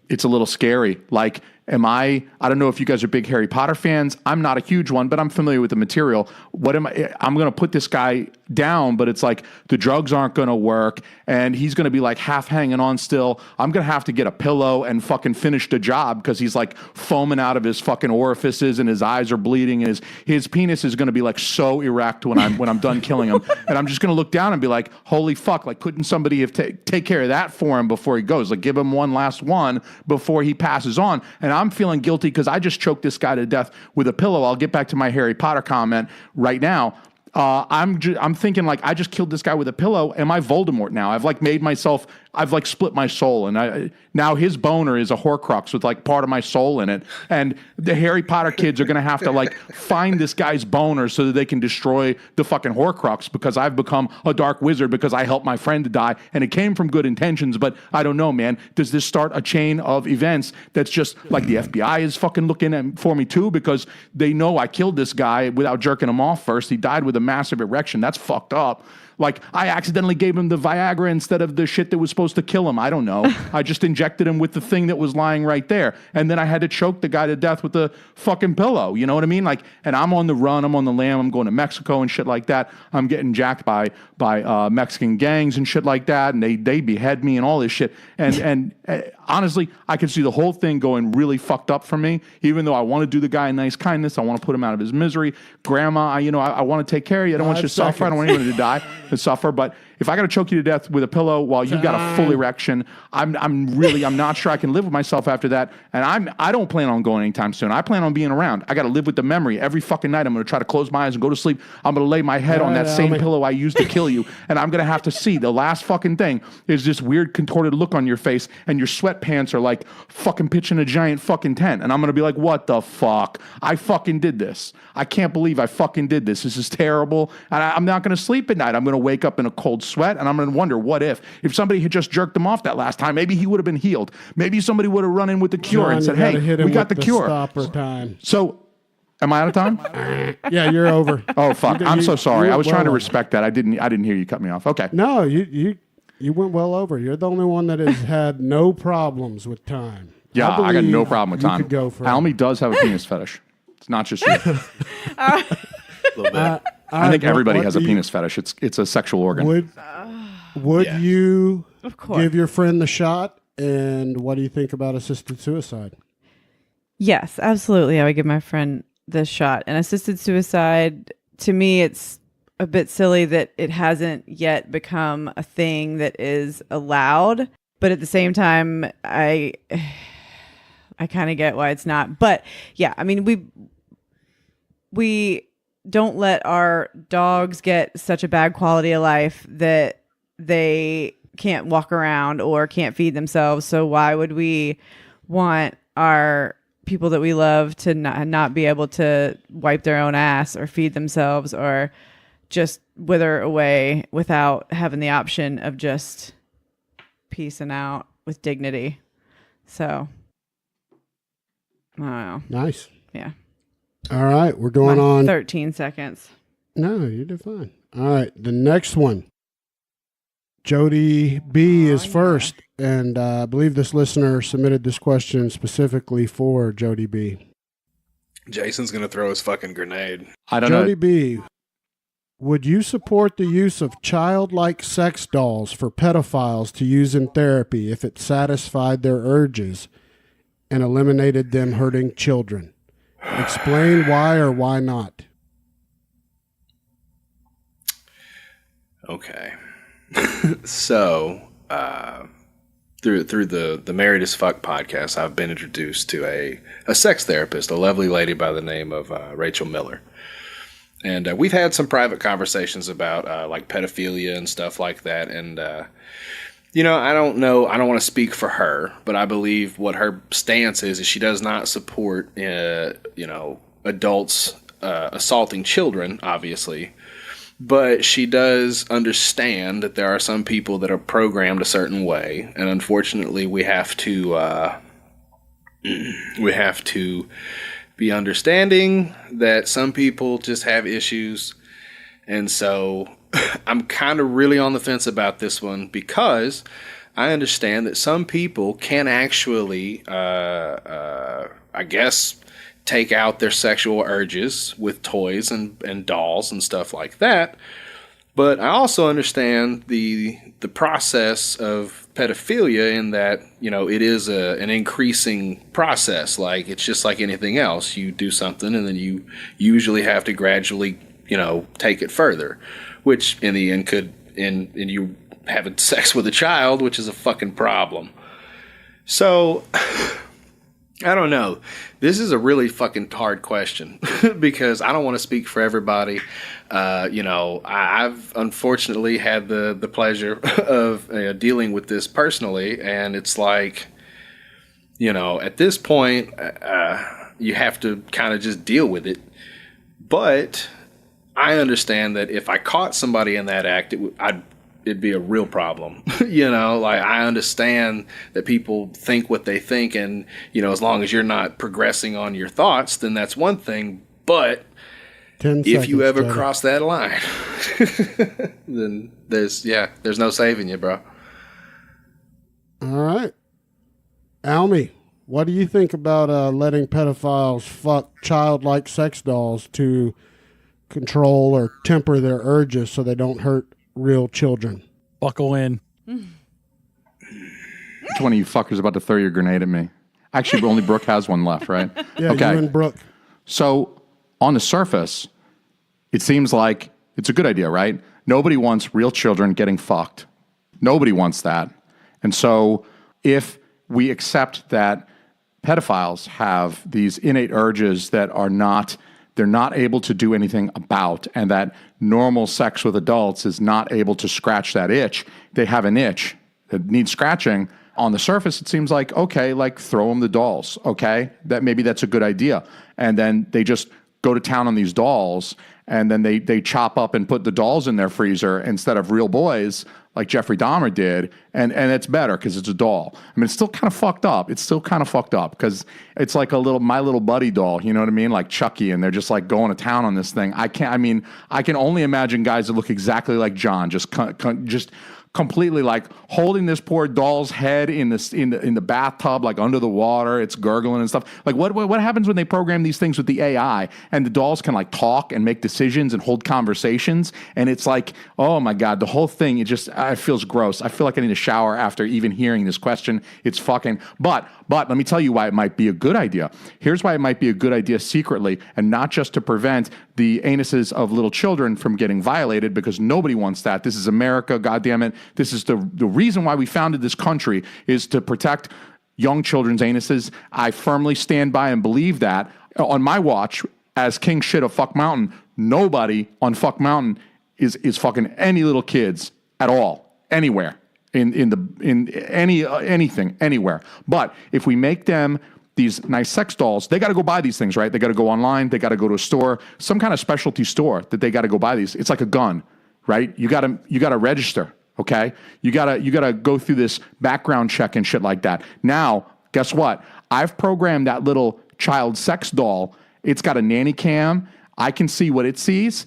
Speaker 4: it's a little scary. Like, I don't know if you guys are big Harry Potter fans. I'm not a huge one, but I'm familiar with the material. I'm going to put this guy down, but it's like the drugs aren't going to work and he's going to be like half hanging on still. I'm going to have to get a pillow and fucking finish the job because he's like foaming out of his fucking orifices and his eyes are bleeding and his penis is going to be like so erect when I'm done killing him. And I'm just going to look down and be like, holy fuck, like couldn't somebody have take care of that for him before he goes? Like give him one last one before he passes on. And I'm feeling guilty because I just choked this guy to death with a pillow. I'll get back to my Harry Potter comment right now. I'm thinking like I just killed this guy with a pillow. Am I Voldemort now? I've like made myself. I've like split my soul, and now his boner is a Horcrux with like part of my soul in it. And the Harry Potter kids are gonna have to like find this guy's boner so that they can destroy the fucking Horcrux because I've become a dark wizard because I helped my friend to die, and it came from good intentions. But I don't know, man. Does this start a chain of events that's just like the FBI is fucking looking for me too because they know I killed this guy without jerking him off first. He died with a massive erection. That's fucked up. Like, I accidentally gave him the Viagra instead of the shit that was supposed to kill him. I don't know. I just injected him with the thing that was lying right there. And then I had to choke the guy to death with the fucking pillow. You know what I mean? Like, and I'm on the run. I'm on the lam. I'm going to Mexico and shit like that. I'm getting jacked by Mexican gangs and shit like that. And they behead me and all this shit. And honestly, I could see the whole thing going really fucked up for me. Even though I want to do the guy a nice kindness. I want to put him out of his misery. Grandma, I want to take care of you. I don't want you to suffer. I don't want anyone to die and suffer. But if I got to choke you to death with a pillow while you've got a full erection, I'm not sure I can live with myself after that. And I don't plan on going anytime soon. I plan on being around. I got to live with the memory every fucking night. I'm going to try to close my eyes and go to sleep. I'm going to lay my head on that same pillow I used to kill you. And I'm going to have to see the last fucking thing is this weird contorted look on your face and your sweatpants are like fucking pitching a giant fucking tent. And I'm going to be like, what the fuck? I fucking did this. I can't believe I fucking did this. This is terrible. And I'm not going to sleep at night. I'm going to wake up in a cold sweat and I'm going to wonder what if somebody had just jerked him off that last time, maybe he would have been healed. Maybe somebody would have run in with the cure and said, hey, we got the cure.
Speaker 2: Stopper time.
Speaker 4: So am I out of time?
Speaker 2: Yeah, you're over.
Speaker 4: Oh, fuck. I'm so sorry. I was trying to respect that. I didn't hear you cut me off. Okay.
Speaker 2: No, you went well over. You're the only one that has had no problems with time.
Speaker 4: Yeah, I got no problem with time.
Speaker 2: You could go for
Speaker 4: Alme does have a penis fetish. It's not just you.
Speaker 5: A little bit.
Speaker 4: I think everybody has a penis fetish. It's a sexual organ.
Speaker 2: Would
Speaker 5: Yeah.
Speaker 2: you
Speaker 3: Of course.
Speaker 2: give your friend the shot? And what do you think about assisted suicide?
Speaker 3: Yes, absolutely. I would give my friend this shot. And assisted suicide, to me, it's a bit silly that it hasn't yet become a thing that is allowed. But at the same time, I kind of get why it's not. But yeah, I mean, we don't let our dogs get such a bad quality of life that they can't walk around or can't feed themselves. So why would we want our people that we love to not be able to wipe their own ass or feed themselves or just wither away without having the option of just peacing out with dignity? So, I don't know.
Speaker 2: Nice.
Speaker 3: Yeah.
Speaker 2: All right, we're going on.
Speaker 3: 13 seconds.
Speaker 2: No, you did fine. All right, the next one. Jodie B is first, and I believe this listener submitted this question specifically for Jodie B.
Speaker 5: Jason's going to throw his fucking grenade.
Speaker 4: I don't know.
Speaker 2: Jodie B, would you support the use of childlike sex dolls for pedophiles to use in therapy if it satisfied their urges and eliminated them hurting children? Explain why or why not.
Speaker 5: Okay. So, through the Married as Fuck podcast, I've been introduced to a sex therapist, a lovely lady by the name of Rachel Miller. And we've had some private conversations about like pedophilia and stuff like that. And, you know, I don't want to speak for her, but I believe what her stance is she does not support, you know, adults assaulting children, obviously. But she does understand that there are some people that are programmed a certain way, and unfortunately, we have to be understanding that some people just have issues, and so I'm kind of really on the fence about this one because I understand that some people can actually, I guess, take out their sexual urges with toys and dolls and stuff like that. But I also understand the process of pedophilia in that, you know, it is an increasing process. Like, it's just like anything else. You do something and then you usually have to gradually, you know, take it further, which in the end could end in you having sex with a child, which is a fucking problem. So I don't know. This is a really fucking hard question because I don't want to speak for everybody. You know, I've unfortunately had the pleasure of dealing with this personally, and it's like, you know, at this point, you have to kind of just deal with it. But I understand that if I caught somebody in that act, it'd be a real problem. You know, like, I understand that people think what they think, and, you know, as long as you're not progressing on your thoughts, then that's one thing. But if you ever cross that line, then there's no saving you, bro.
Speaker 2: All right. Alme, what do you think about letting pedophiles fuck childlike sex dolls to control or temper their urges so they don't hurt real children?
Speaker 6: Buckle in.
Speaker 4: Which one of you fuckers about to throw your grenade at me? Actually, only Brooke has one left, right?
Speaker 2: Yeah,
Speaker 4: okay.
Speaker 2: You and Brooke.
Speaker 4: So, on the surface, it seems like it's a good idea, right? Nobody wants real children getting fucked. Nobody wants that. And so, if we accept that pedophiles have these innate urges that they're not able to do anything about, and that normal sex with adults is not able to scratch that itch. They have an itch that needs scratching. On the surface, it seems like, okay, like, throw them the dolls, okay? Maybe that's a good idea. And then they just go to town on these dolls, and then they chop up and put the dolls in their freezer instead of real boys, like Jeffrey Dahmer did, and it's better because it's a doll. I mean, it's still kind of fucked up. It's still kind of fucked up because it's like a little My Little Buddy doll, you know what I mean? Like Chucky, and they're just like going to town on this thing. I can only imagine guys that look exactly like John, just completely like holding this poor doll's head in the bathtub, like under the water, it's gurgling and stuff. Like what happens when they program these things with the AI and the dolls can like talk and make decisions and hold conversations? And it's like, oh my God, the whole thing, it feels gross. I feel like I need a shower after even hearing this question. It's fucking, but let me tell you why it might be a good idea. Here's why it might be a good idea secretly, and not just to prevent the anuses of little children from getting violated, because nobody wants that. This is America, goddammit. This is the reason why we founded this country, is to protect young children's anuses. I firmly stand by and believe that. On my watch, as king shit of Fuck Mountain, nobody on Fuck Mountain is fucking any little kids at all, anywhere. In anything, anywhere. But if we make them these nice sex dolls, they got to go buy these things, right? They got to go online. They got to go to a store, some kind of specialty store that they got to go buy these. It's like a gun, right? You got to register, okay? You got to go through this background check and shit like that. Now, Guess what? I've programmed that little child sex doll. It's got a nanny cam. I can see what it sees.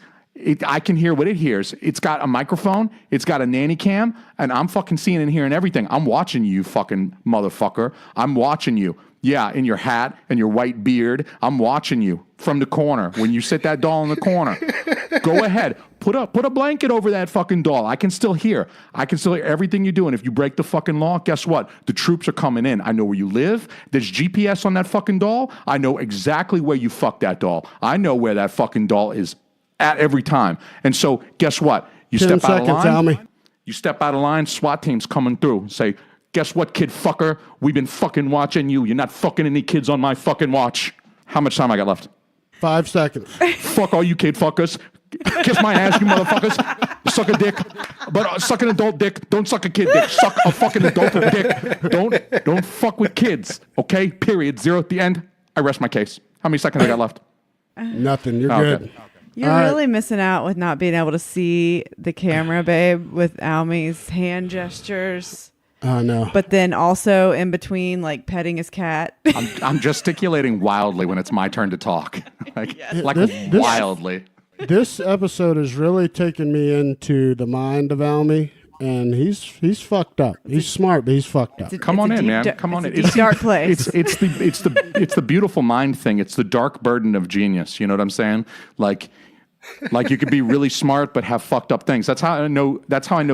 Speaker 4: I can hear what it hears. It's got a microphone. It's got a nanny cam. And I'm fucking seeing and hearing everything. I'm watching you, fucking motherfucker. I'm watching you. Yeah, in your hat and your white beard. I'm watching you from the corner. When you sit that doll in the corner, go ahead. Put a blanket over that fucking doll. I can still hear. I can still hear everything you do. And if you break the fucking law, guess what? The troops are coming in. I know where you live. There's GPS on that fucking doll. I know exactly where you fucked that doll. I know where that fucking doll is at every time. And so guess what? You
Speaker 2: 10
Speaker 4: step out of
Speaker 2: seconds,
Speaker 4: line.
Speaker 2: Alme.
Speaker 4: You step out of line, SWAT team's coming through. Say, guess what, kid fucker? We've been fucking watching you. You're not fucking any kids on my fucking watch. How much time I got left?
Speaker 2: 5 seconds.
Speaker 4: Fuck all you kid fuckers. Kiss my ass, you motherfuckers. Suck a dick. But suck an adult dick. Don't suck a kid dick. Suck a fucking adult dick. Don't fuck with kids. Okay? Period. 0 at the end. I rest my case. How many seconds I got left?
Speaker 2: Nothing. You're
Speaker 4: Okay.
Speaker 2: good.
Speaker 3: You're
Speaker 2: All right.
Speaker 3: really missing out with not being able to see the camera, babe, with Alme's hand gestures.
Speaker 2: Oh, no.
Speaker 3: But then also in between, like petting his cat.
Speaker 4: I'm gesticulating wildly when it's my turn to talk. like
Speaker 2: This-
Speaker 4: wildly.
Speaker 2: This episode has really taken me into the mind of Alme, and he's fucked up. He's smart, but he's fucked up.
Speaker 4: Come on in, man. Come on in.
Speaker 3: It's a dark place.
Speaker 4: It's the beautiful mind thing. It's the dark burden of genius. You know what I'm saying? Like you could be really smart but have fucked up things. That's how I know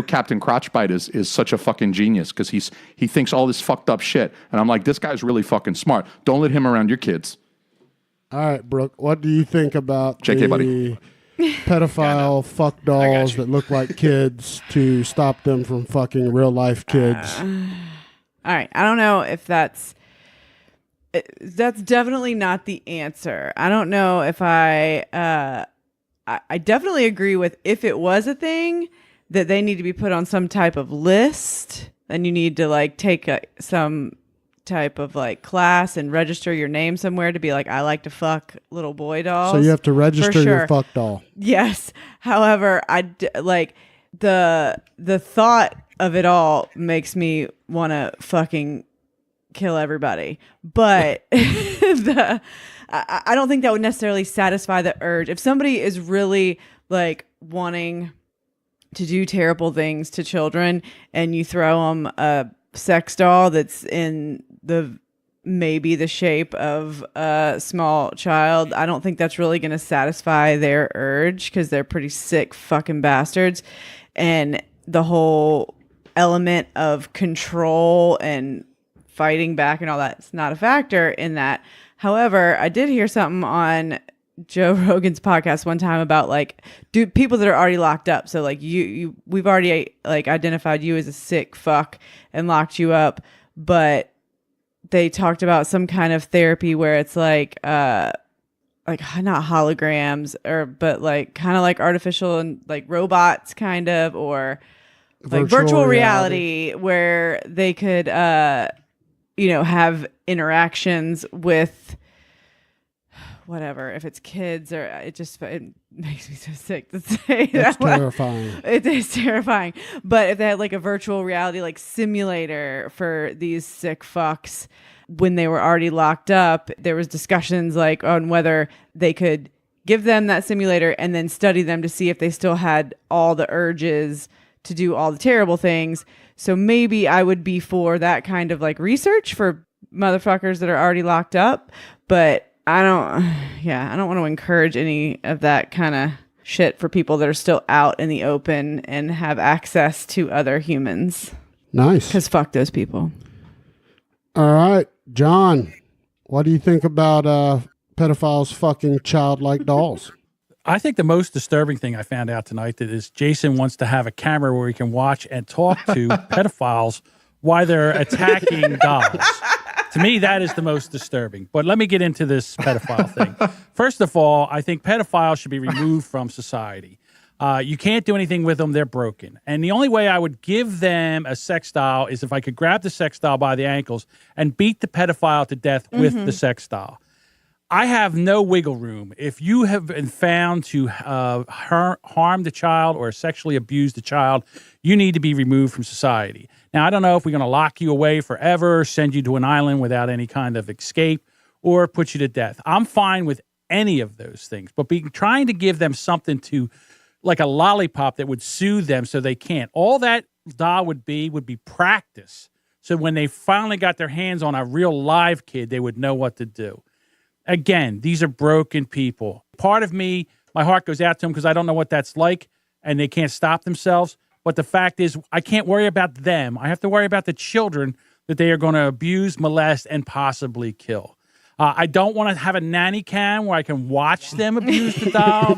Speaker 4: Captain Crotchbite is such a fucking genius, because he thinks all this fucked up shit. And I'm like, this guy's really fucking smart. Don't let him around your kids.
Speaker 2: All right, Brooke, what do you think about
Speaker 4: JK,
Speaker 2: the
Speaker 4: buddy.
Speaker 2: pedophile fuck dolls that look like kids to stop them from fucking real life kids?
Speaker 3: All right. I don't know if that's definitely not the answer. I don't know if I definitely agree with, if it was a thing, that they need to be put on some type of list, and you need to like take some type of like class and register your name somewhere to be like, I like to fuck little boy dolls.
Speaker 2: So you have to register
Speaker 3: For
Speaker 2: your
Speaker 3: sure.
Speaker 2: fuck doll.
Speaker 3: Yes. However, like the thought of it all makes me want to fucking kill everybody. But I don't think that would necessarily satisfy the urge. If somebody is really like wanting to do terrible things to children, and you throw them a sex doll that's in maybe the shape of a small child, I don't think that's really going to satisfy their urge, because they're pretty sick fucking bastards. And the whole element of control and fighting back and all that's not a factor in that. However, I did hear something on Joe Rogan's podcast one time about like people that are already locked up. So like we've already like identified you as a sick fuck and locked you up, but they talked about some kind of therapy where it's like not holograms, but like kind of like artificial and like robots kind of, or like virtual reality where they could have interactions with whatever, if it's kids, or it makes me so sick to say
Speaker 2: That's
Speaker 3: that.
Speaker 2: terrifying.
Speaker 3: It is terrifying. But if they had like a virtual reality like simulator for these sick fucks when they were already locked up, there was discussions like on whether they could give them that simulator and then study them to see if they still had all the urges to do all the terrible things. So maybe I would be for that kind of like research for motherfuckers that are already locked up, but I don't want to encourage any of that kind of shit for people that are still out in the open and have access to other humans.
Speaker 2: Nice.
Speaker 3: Because fuck those people.
Speaker 2: All right, John, what do you think about pedophiles fucking childlike dolls?
Speaker 6: I think the most disturbing thing I found out tonight that is Jason wants to have a camera where he can watch and talk to pedophiles while they're attacking dolls. To me, that is the most disturbing. But let me get into this pedophile thing. First of all, I think pedophiles should be removed from society. You can't do anything with them. They're broken. And the only way I would give them a sex doll is if I could grab the sex doll by the ankles and beat the pedophile to death with the sex doll. I have no wiggle room. If you have been found to harm the child or sexually abuse the child, you need to be removed from society. Now, I don't know if we're going to lock you away forever, send you to an island without any kind of escape, or put you to death. I'm fine with any of those things, but trying to give them something to, like a lollipop that would soothe them so they can't. All that doll would be practice. So when they finally got their hands on a real live kid, they would know what to do. Again, these are broken people. Part of me, my heart goes out to them because I don't know what that's like, and they can't stop themselves. But the fact is, I can't worry about them. I have to worry about the children that they are going to abuse, molest, and possibly kill. I don't want to have a nanny cam where I can watch them abuse the doll.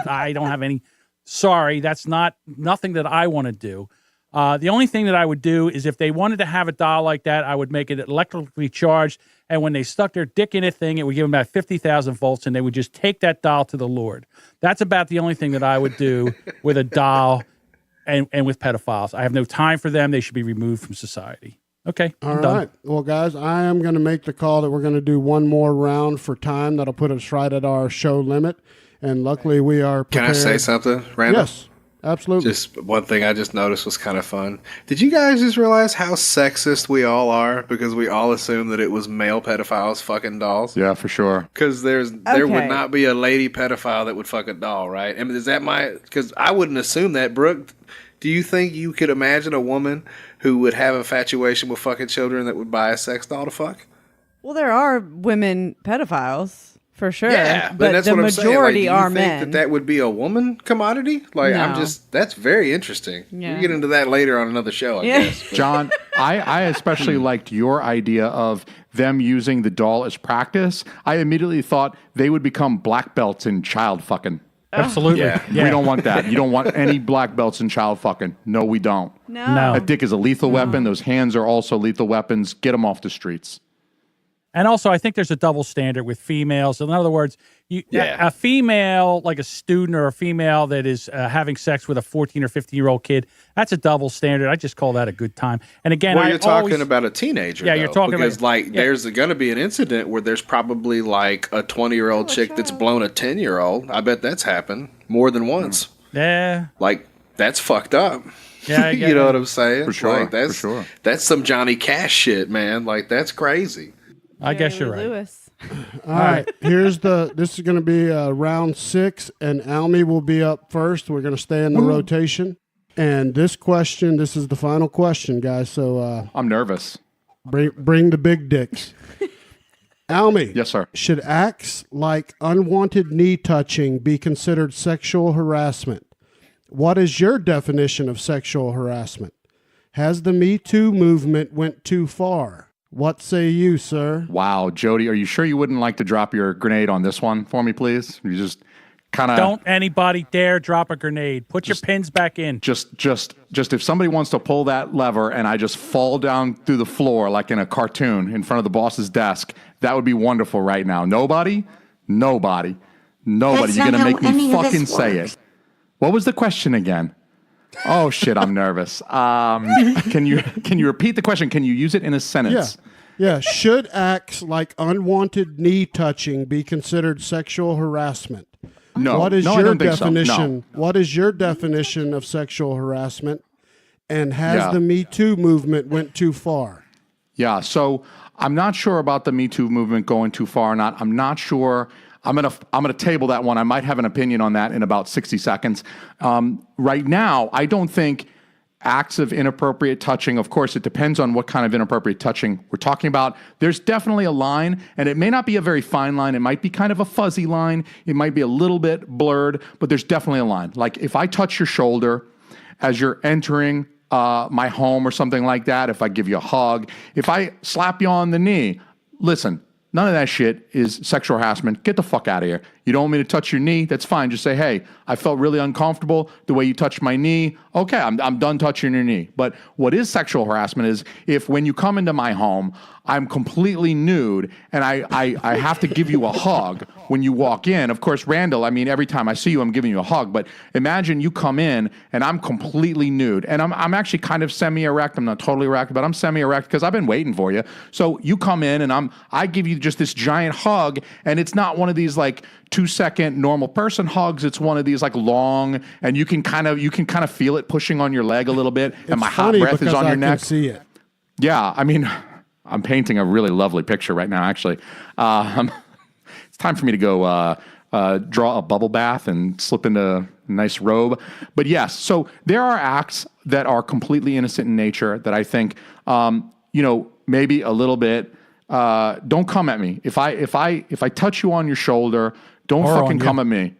Speaker 6: I don't have any. Sorry, that's nothing that I want to do. The only thing that I would do is if they wanted to have a doll like that, I would make it electrically charged. And when they stuck their dick in a thing, it would give them about 50,000 volts, and they would just take that doll to the Lord. That's about the only thing that I would do with a doll and with pedophiles. I have no time for them. They should be removed from society. Okay,
Speaker 2: all right. Well, guys, I am going to make the call that we're going to do one more round for time. That'll put us right at our show limit. And luckily, we are prepared.
Speaker 5: Can I say something, Randall?
Speaker 2: Yes, absolutely.
Speaker 5: Just one thing I just noticed was kind of fun. Did you guys just realize how sexist we all are? Because we all assume that it was male pedophiles fucking dolls.
Speaker 4: Yeah, for sure.
Speaker 5: Because there would not be a lady pedophile that would fuck a doll, right? I mean, is that because I wouldn't assume that. Brooke, do you think you could imagine a woman who would have infatuation with fucking children that would buy a sex doll to fuck?
Speaker 3: Well, there are women pedophiles. For sure.
Speaker 5: Yeah,
Speaker 3: but
Speaker 5: that's
Speaker 3: the
Speaker 5: what I'm saying.
Speaker 3: majority
Speaker 5: Like,
Speaker 3: are
Speaker 5: do you think
Speaker 3: men.
Speaker 5: that would be a woman commodity? Like,
Speaker 3: No.
Speaker 5: that's very interesting.
Speaker 3: Yeah.
Speaker 5: We'll get into that later on another show, I guess. But
Speaker 4: John, I especially liked your idea of them using the doll as practice. I immediately thought they would become black belts in child fucking.
Speaker 6: Absolutely.
Speaker 5: Yeah.
Speaker 6: Yeah.
Speaker 4: We don't want that. You don't want any black belts in child fucking. No, we don't.
Speaker 3: No.
Speaker 4: That dick is a lethal weapon. Those hands are also lethal weapons. Get them off the streets.
Speaker 6: And also, I think there's a double standard with females. In other words, a female, like a student or a female that is having sex with a 14 or 15-year-old kid, that's a double standard. I just call that a good time. And again,
Speaker 5: you're talking about a teenager.
Speaker 6: Yeah, you're talking
Speaker 5: because,
Speaker 6: about
Speaker 5: there's going to be an incident where there's probably like a 20-year-old chick that's blown a 10-year-old. I bet that's happened more than once.
Speaker 6: Yeah.
Speaker 5: Like, that's fucked up.
Speaker 6: Yeah,
Speaker 5: you know what I'm saying?
Speaker 4: For sure.
Speaker 5: Like, that's,
Speaker 4: for sure.
Speaker 5: That's some Johnny Cash shit, man. Like, that's crazy.
Speaker 6: I guess you're right.
Speaker 3: Lewis.
Speaker 2: All right. This is going to be round 6, and Alme will be up first. We're going to stay in the rotation. And this is the final question, guys. So
Speaker 4: I'm nervous.
Speaker 2: bring the big dicks. Alme.
Speaker 4: Yes, sir.
Speaker 2: Should acts like unwanted knee touching be considered sexual harassment? What is your definition of sexual harassment? Has the Me Too movement went too far? What say you, sir?
Speaker 4: Wow, Jodie, are you sure you wouldn't like to drop your grenade on this one for me, please? You just kind of
Speaker 6: Don't anybody dare drop a grenade. Put your pins back in.
Speaker 4: just if somebody wants to pull that lever and I just fall down through the floor like in a cartoon in front of the boss's desk, that would be wonderful right now. Nobody. You're gonna make me fucking say it. What was the question again? Oh shit, I'm nervous. Can you repeat the question? Can you use it in a sentence?
Speaker 2: Yeah. Should acts like unwanted knee touching be considered sexual harassment?
Speaker 4: No.
Speaker 2: What is
Speaker 4: I
Speaker 2: your
Speaker 4: don't think so.
Speaker 2: definition?
Speaker 4: No.
Speaker 2: What is your definition of sexual harassment? And has the Me Too movement went too far?
Speaker 4: Yeah, so I'm not sure about the Me Too movement going too far or not. I'm not sure. I'm gonna table that one. I might have an opinion on that in about 60 seconds. Right now, I don't think acts of inappropriate touching, of course, it depends on what kind of inappropriate touching we're talking about. There's definitely a line, and it may not be a very fine line. It might be kind of a fuzzy line. It might be a little bit blurred, but there's definitely a line. Like if I touch your shoulder as you're entering my home or something like that, if I give you a hug, if I slap you on the knee, listen, none of that shit is sexual harassment. Get the fuck out of here. You don't want me to touch your knee? That's fine. Just say, hey, I felt really uncomfortable the way you touched my knee. Okay, I'm done touching your knee. But what is sexual harassment is if when you come into my home, I'm completely nude and I have to give you a hug when you walk in. Of course, Randall, I mean, every time I see you, I'm giving you a hug. But imagine you come in and I'm completely nude. And I'm actually kind of semi-erect. I'm not totally erect, but I'm semi-erect because I've been waiting for you. So you come in and I give you just this giant hug, and it's not one of these like 2-second normal person hugs. It's one of these like long, and you can kind of feel it pushing on your leg a little bit, and my hot breath is on your neck.
Speaker 2: See it.
Speaker 4: Yeah, I mean, I'm painting a really lovely picture right now, actually. It's time for me to go draw a bubble bath and slip into a nice robe. But yes, so there are acts that are completely innocent in nature that I think, maybe a little bit, don't come at me. If I touch you on your shoulder, don't fucking come at me.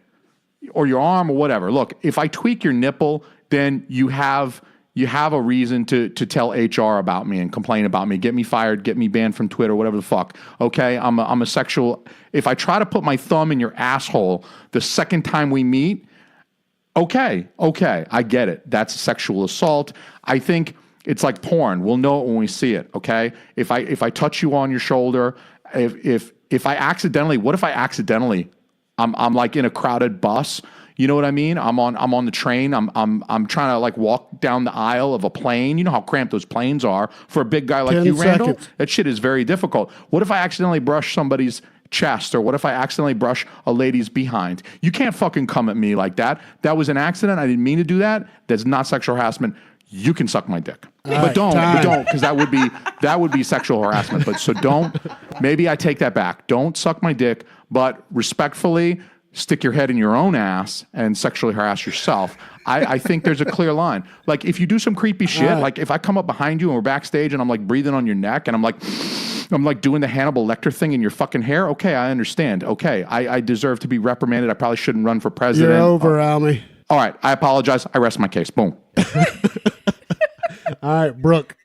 Speaker 4: Or your arm or whatever. Look, if I tweak your nipple, then you have a reason to tell HR about me and complain about me, get me fired, get me banned from Twitter, whatever the fuck. Okay, I'm a sexual. If I try to put my thumb in your asshole the second time we meet, okay, I get it. That's sexual assault. I think it's like porn. We'll know it when we see it. Okay, if I touch you on your shoulder, if I accidentally, what if I accidentally, I'm like in a crowded bus. You know what I mean? I'm on the train. I'm trying to like walk down the aisle of a plane. You know how cramped those planes are for a big guy like you, Randall?
Speaker 2: Seconds.
Speaker 4: That shit is very difficult. What if I accidentally brush somebody's chest, or what if I accidentally brush a lady's behind? You can't fucking come at me like that. That was an accident. I didn't mean to do that. That's not sexual harassment. You can suck my dick. But don't, because that would be sexual harassment. But so don't. Maybe I take that back. Don't suck my dick, but respectfully, stick your head in your own ass and sexually harass yourself. I think there's a clear line. Like if you do some creepy shit, like if I come up behind you and we're backstage and I'm like breathing on your neck and I'm like doing the Hannibal Lecter thing in your fucking hair. Okay, I understand. Okay, I deserve to be reprimanded. I probably shouldn't run for president.
Speaker 2: You're over, Alme.
Speaker 4: All right, I apologize. I rest my case. Boom.
Speaker 2: All right, Brooke.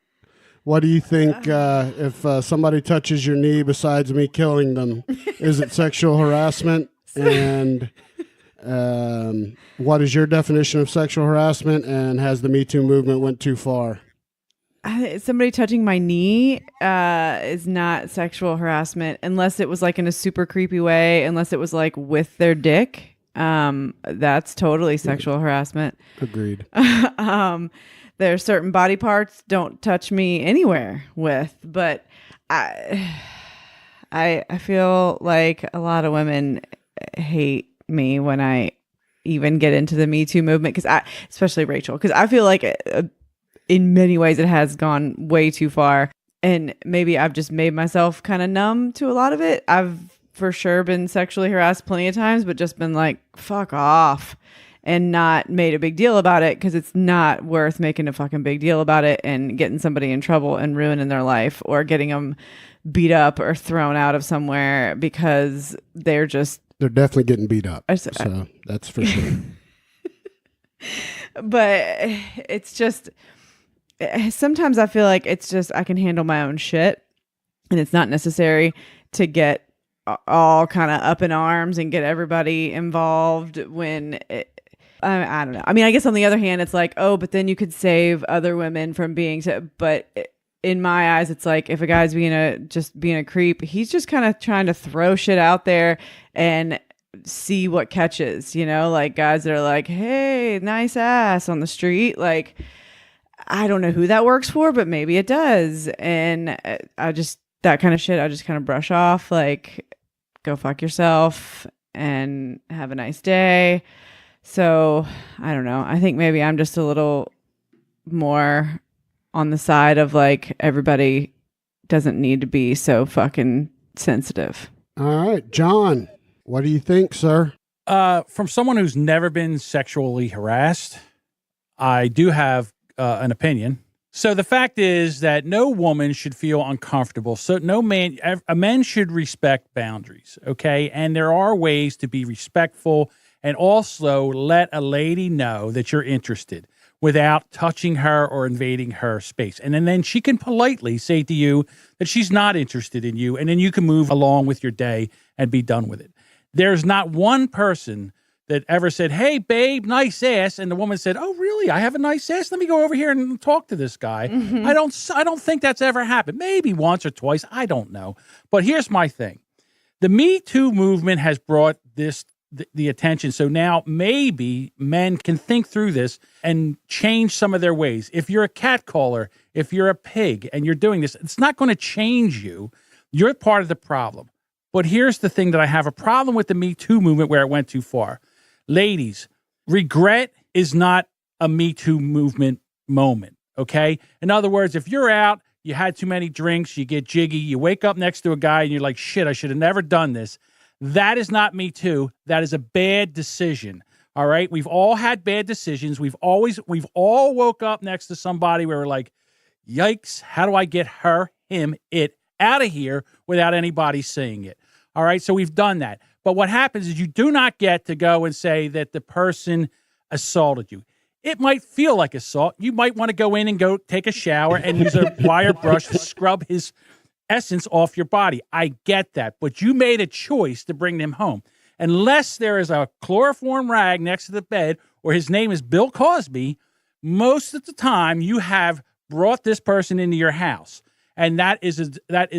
Speaker 2: What do you think if somebody touches your knee besides me killing them? Is it sexual harassment? And what is your definition of sexual harassment? And has the Me Too movement went too far?
Speaker 3: Somebody touching my knee is not sexual harassment unless it was like in a super creepy way, unless it was like with their dick. That's totally sexual harassment.
Speaker 2: Agreed.
Speaker 3: There are certain body parts don't touch me anywhere with, but I feel like a lot of women hate me when I even get into the Me Too movement, especially Rachel, because I feel like in many ways it has gone way too far, and maybe I've just made myself kind of numb to a lot of it. I've for sure been sexually harassed plenty of times, but just been like, fuck off, and not made a big deal about it, because it's not worth making a fucking big deal about it and getting somebody in trouble and ruining their life, or getting them beat up or thrown out of somewhere because they're
Speaker 2: definitely getting beat up. So that's for sure.
Speaker 3: But it's just, sometimes I feel like it's just, I can handle my own shit, and it's not necessary to get all kind of up in arms and get everybody involved when I don't know. I mean, I guess on the other hand, it's like, oh, but then you could save other women from being, but in my eyes, it's like, if a guy's being a creep, he's just kind of trying to throw shit out there and see what catches, like guys that are like, hey, nice ass on the street. Like, I don't know who that works for, but maybe it does. And that kind of shit, I just kind of brush off, like, go fuck yourself and have a nice day. So I don't know. I think maybe I'm just a little more on the side of like, everybody doesn't need to be so fucking sensitive.
Speaker 2: All right, John, what do you think, sir?
Speaker 6: From someone who's never been sexually harassed, I do have an opinion. So the fact is that no woman should feel uncomfortable. So a man should respect boundaries, okay? And there are ways to be respectful and also let a lady know that you're interested without touching her or invading her space. And then she can politely say to you that she's not interested in you, and then you can move along with your day and be done with it. There's not one person that ever said, "Hey, babe, nice ass," and the woman said, "Oh, really? I have a nice ass. Let me go over here and talk to this guy."
Speaker 3: Mm-hmm.
Speaker 6: I don't think that's ever happened. Maybe once or twice. I don't know. But here's my thing: the Me Too movement has brought the attention. So now maybe men can think through this and change some of their ways. If you're a catcaller, if you're a pig, and you're doing this, it's not going to change you. You're part of the problem. But here's the thing that I have a problem with the Me Too movement where it went too far. Ladies, regret is not a Me Too movement moment, okay? In other words, if you're out, you had too many drinks, you get jiggy, you wake up next to a guy and you're like, shit, I should have never done this. That is not Me Too. That is a bad decision, all right? We've all had bad decisions. We've all woke up next to somebody where we're like, yikes, how do I get her, him, it out of here without anybody seeing it? All right, so we've done that. But what happens is you do not get to go and say that the person assaulted you. It might feel like assault. You might want to go in and go take a shower and use a wire brush to scrub his essence off your body. I get that. But you made a choice to bring them home. Unless there is a chloroform rag next to the bed or his name is Bill Cosby, most of the time you have brought this person into your house. And that is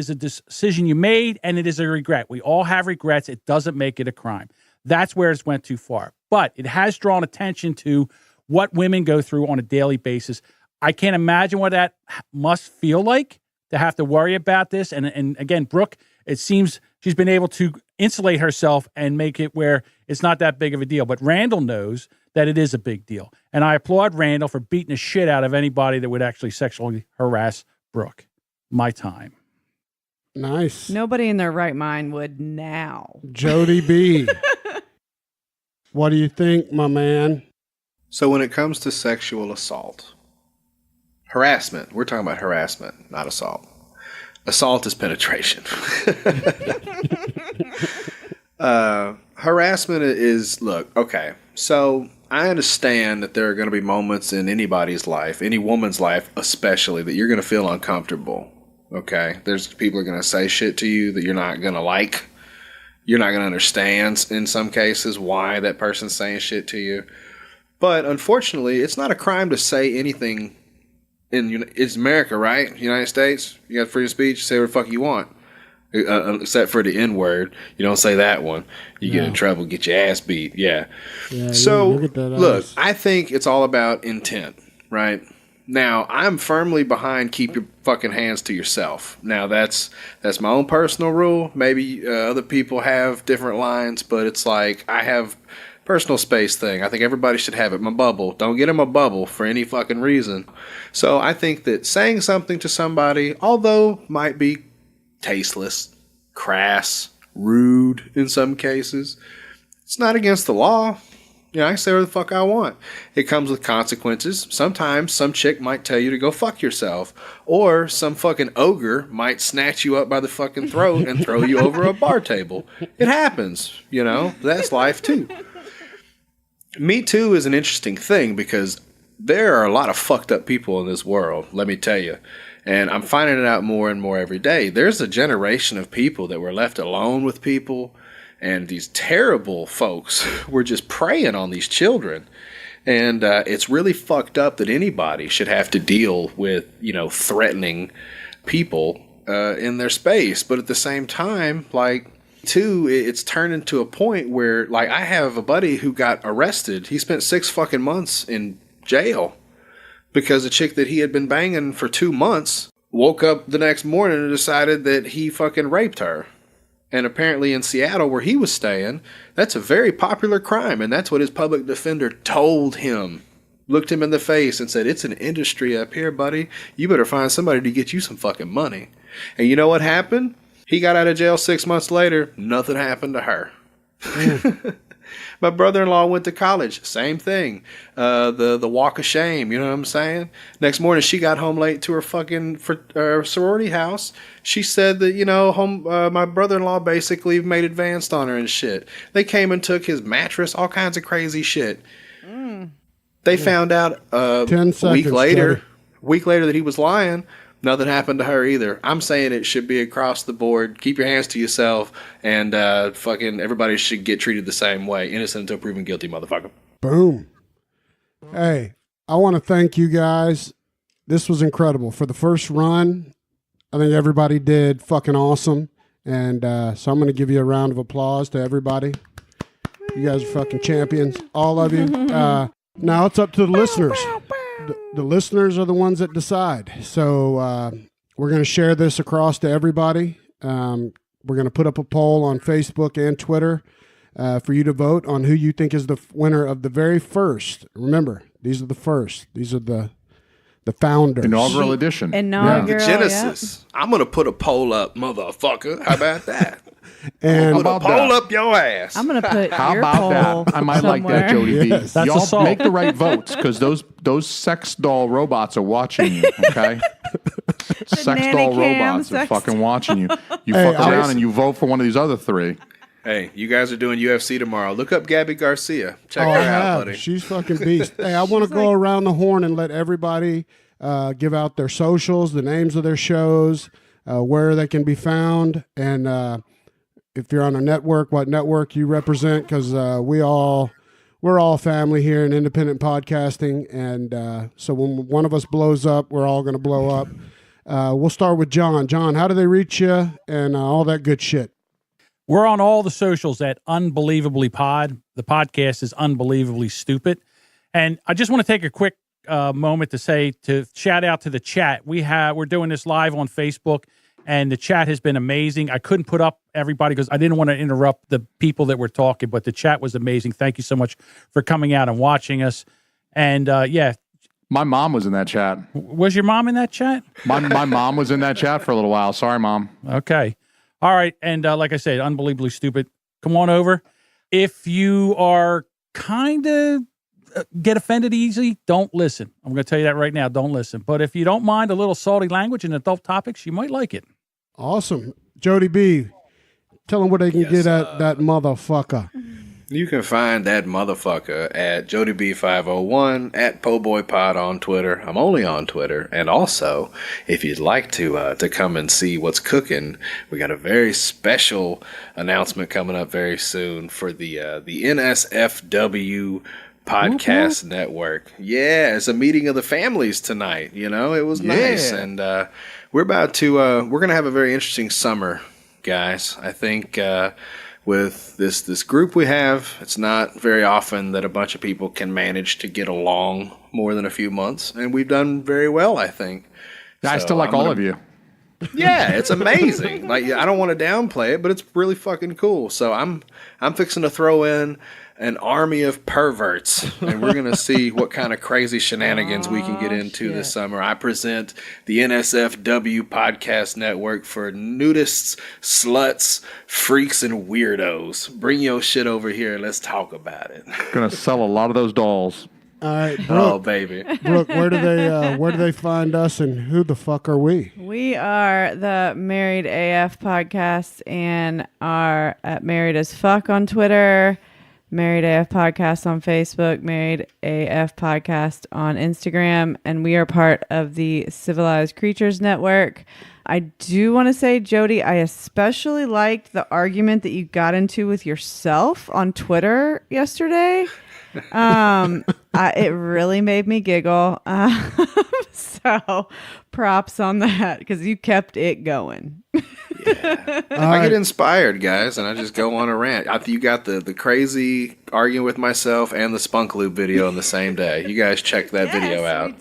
Speaker 6: a decision you made, and it is a regret. We all have regrets. It doesn't make it a crime. That's where it went too far. But it has drawn attention to what women go through on a daily basis. I can't imagine what that must feel like to have to worry about this. And again, Brooke, it seems she's been able to insulate herself and make it where it's not that big of a deal. But Randall knows that it is a big deal. And I applaud Randall for beating the shit out of anybody that would actually sexually harass Brooke. My time.
Speaker 2: Nice.
Speaker 3: Nobody in their right mind would now.
Speaker 2: Jodie B. What do you think, my man?
Speaker 5: So when it comes to sexual assault, harassment, we're talking about harassment, not assault. Assault is penetration. Harassment is, look, okay, so I understand that there are going to be moments in anybody's life, any woman's life especially, that you're going to feel uncomfortable. Okay, there's people are going to say shit to you that you're not going to like. You're not going to understand in some cases why that person's saying shit to you. But unfortunately, it's not a crime to say anything. It's America, right? United States. You got freedom of speech. Say whatever the fuck you want. Except for the N-word. You don't say that one. You get in trouble, get your ass beat. Yeah. So, look, I think it's all about intent, right? Now, I'm firmly behind keep your fucking hands to yourself. Now, that's my own personal rule. Maybe other people have different lines, but it's like I have personal space thing. I think everybody should have it. My bubble. Don't get in my bubble for any fucking reason. So I think that saying something to somebody, although might be tasteless, crass, rude in some cases, it's not against the law. I can say whatever the fuck I want. It comes with consequences. Sometimes some chick might tell you to go fuck yourself. Or some fucking ogre might snatch you up by the fucking throat and throw you over a bar table. It happens, That's life too. Me Too is an interesting thing because there are a lot of fucked up people in this world, let me tell you. And I'm finding it out more and more every day. There's a generation of people that were left alone with people. And these terrible folks were just preying on these children. And it's really fucked up that anybody should have to deal with, threatening people in their space. But at the same time, too, it's turned into a point where, I have a buddy who got arrested. He spent 6 fucking months in jail because a chick that he had been banging for 2 months woke up the next morning and decided that he fucking raped her. And apparently in Seattle, where he was staying, that's a very popular crime. And that's what his public defender told him. Looked him in the face and said, it's an industry up here, buddy. You better find somebody to get you some fucking money. And you know what happened? He got out of jail 6 months later. Nothing happened to her. My brother-in-law went to college. Same thing. The walk of shame. You know what I'm saying? Next morning, she got home late to her fucking sorority house. She said that, my brother-in-law basically made advanced on her and shit. They came and took his mattress, all kinds of crazy shit. They found out a week later that he was lying. Nothing happened to her either. I'm saying it should be across the board. Keep your hands to yourself, and fucking everybody should get treated the same way. Innocent until proven guilty, motherfucker.
Speaker 2: Boom. Hey, I want to thank you guys. This was incredible. For the first run, I think everybody did fucking awesome. And so I'm going to give you a round of applause to everybody. You guys are fucking champions, all of you. Now it's up to the listeners. The listeners are the ones that decide. So we're going to share this across to everybody. We're going to put up a poll on Facebook and Twitter for you to vote on who you think is the winner of the very first. Remember, these are the first. These are the founders.
Speaker 4: Inaugural edition.
Speaker 3: Inaugural,
Speaker 5: The Genesis. I'm going to put a poll up, motherfucker. How about that?
Speaker 2: And
Speaker 5: Put a poll up your ass.
Speaker 3: I'm gonna put
Speaker 4: How
Speaker 3: your
Speaker 4: about
Speaker 3: poll
Speaker 4: that? I might like that,
Speaker 3: somewhere.
Speaker 4: Jodie B.
Speaker 2: Yes.
Speaker 6: That's
Speaker 4: Y'all
Speaker 6: assault.
Speaker 4: make the right votes because those sex doll robots are watching you. Okay, sex
Speaker 3: nanny
Speaker 4: doll
Speaker 3: cam
Speaker 4: robots are
Speaker 3: sex
Speaker 4: fucking watching you. You
Speaker 2: Hey,
Speaker 4: fuck
Speaker 2: I
Speaker 4: around
Speaker 2: was-
Speaker 4: and you vote for one of these other three.
Speaker 5: Hey, you guys are doing UFC tomorrow. Look up Gabby Garcia. Check
Speaker 2: I
Speaker 5: her out,
Speaker 2: have.
Speaker 5: buddy.
Speaker 2: She's fucking beast. Hey, I want to go around the horn and let everybody give out their socials, the names of their shows, where they can be found, and if you're on a network, what network you represent, because we're all family here in independent podcasting, and so when one of us blows up, we're all going to blow up. We'll start with John. John, how do they reach you and all that good shit?
Speaker 6: We're on all the socials at Unbelievably Pod. The podcast is Unbelievably Stupid. And I just want to take a quick moment to shout out to the chat. We're doing this live on Facebook, and the chat has been amazing. I couldn't put up everybody because I didn't want to interrupt the people that were talking, but the chat was amazing. Thank you so much for coming out and watching us. And
Speaker 4: My mom was in that chat.
Speaker 6: was your mom in that chat?
Speaker 4: My mom was in that chat for a little while. Sorry, Mom.
Speaker 6: Okay. All right. And like I said, Unbelievably Stupid. Come on over. If you are kind of get offended easily, don't listen. I'm going to tell you that right now. Don't listen. But if you don't mind a little salty language and adult topics, you might like it.
Speaker 2: Awesome. Jodie B, tell them where they can get at that motherfucker.
Speaker 5: You can find that motherfucker at JodieB501 at PoBoyPod on Twitter. I'm only on Twitter. And also, if you'd like to come and see what's cooking, we got a very special announcement coming up very soon for the NSFW Podcast Network. Yeah, it's a meeting of the families tonight. You know, it was nice. And we're about to, we're going to have a very interesting summer, guys. I think with this group we have, it's not very often that a bunch of people can manage to get along more than a few months. And we've done very well, I think.
Speaker 4: I
Speaker 5: So
Speaker 4: still like
Speaker 5: I'm
Speaker 4: all
Speaker 5: gonna-
Speaker 4: of you.
Speaker 5: Yeah, it's amazing. Like, I don't want to downplay it, but it's really fucking cool. So I'm fixing to throw in an army of perverts, and we're gonna see what kind of crazy shenanigans we can get into this summer. I present the NSFW Podcast Network for nudists, sluts, freaks, and weirdos. Bring your shit over here and let's talk about it.
Speaker 4: Gonna sell a lot of those dolls.
Speaker 2: All right,
Speaker 5: Oh,
Speaker 2: Brooke.
Speaker 5: baby.
Speaker 2: Brooke, where do they find us, and who the fuck are we?
Speaker 3: We are the Married AF podcast and are at Married as Fuck on Twitter, Married AF podcast on Facebook, Married AF podcast on Instagram, and we are part of the Civilized Creatures Network. I do want to say, Jodie, I especially liked the argument that you got into with yourself on Twitter yesterday. It really made me giggle. So props on that because you kept it going.
Speaker 5: I get inspired, guys, and I just go on a rant. You got the crazy arguing with myself and the Spunk Loop video on the same day. You guys check that video out.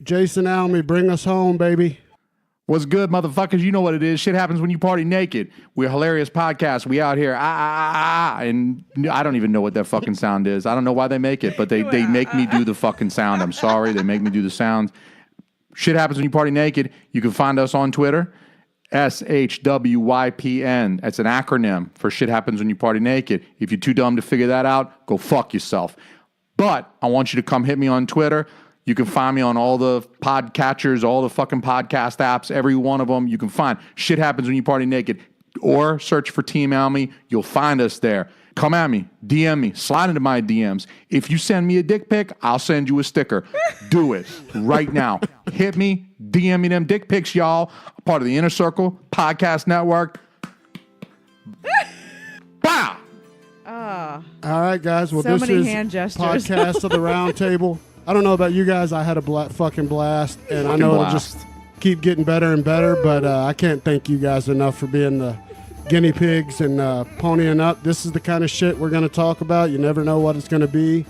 Speaker 2: Jason Alme, bring us home, baby.
Speaker 4: What's good, motherfuckers? You know what it is. Shit happens when you party naked. We're a hilarious podcast. We out here, and I don't even know what that fucking sound is. I don't know why they make it, but they make me do the fucking sound. I'm sorry. They make me do the sound. Shit happens when you party naked. You can find us on Twitter, SHWYPN. That's an acronym for shit happens when you party naked. If you're too dumb to figure that out, go fuck yourself. But I want you to come hit me on Twitter. You can find me on all the podcatchers, all the fucking podcast apps, every one of them. You can find Shit Happens When You Party Naked, or search for Team Alme. You'll find us there. come at me, DM me, slide into my DMs. If you send me a dick pic, I'll send you a sticker. Do it right now. Hit me, DM me them dick pics, y'all. Part of the Inner Circle Podcast Network. Wow.
Speaker 2: All right, guys. Well,
Speaker 3: So
Speaker 2: this
Speaker 3: many
Speaker 2: is
Speaker 3: hand gestures.
Speaker 2: Podcast of the Roundtable. I don't know about you guys. I had a fucking blast, and I know it'll just keep getting better and better, but I can't thank you guys enough for being the guinea pigs and ponying up. This is the kind of shit we're going to talk about. You never know what it's going to be,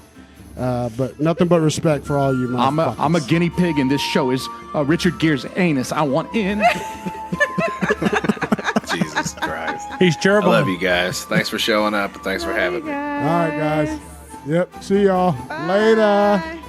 Speaker 2: but nothing but respect for all you motherfuckers.
Speaker 4: I'm a guinea pig, and this show is Richard Gere's anus. I want in.
Speaker 5: Jesus Christ.
Speaker 6: He's gerbil.
Speaker 5: I love you guys. Thanks for showing up, and thanks for having me.
Speaker 2: All right, guys. Yep. See y'all later.
Speaker 3: Bye.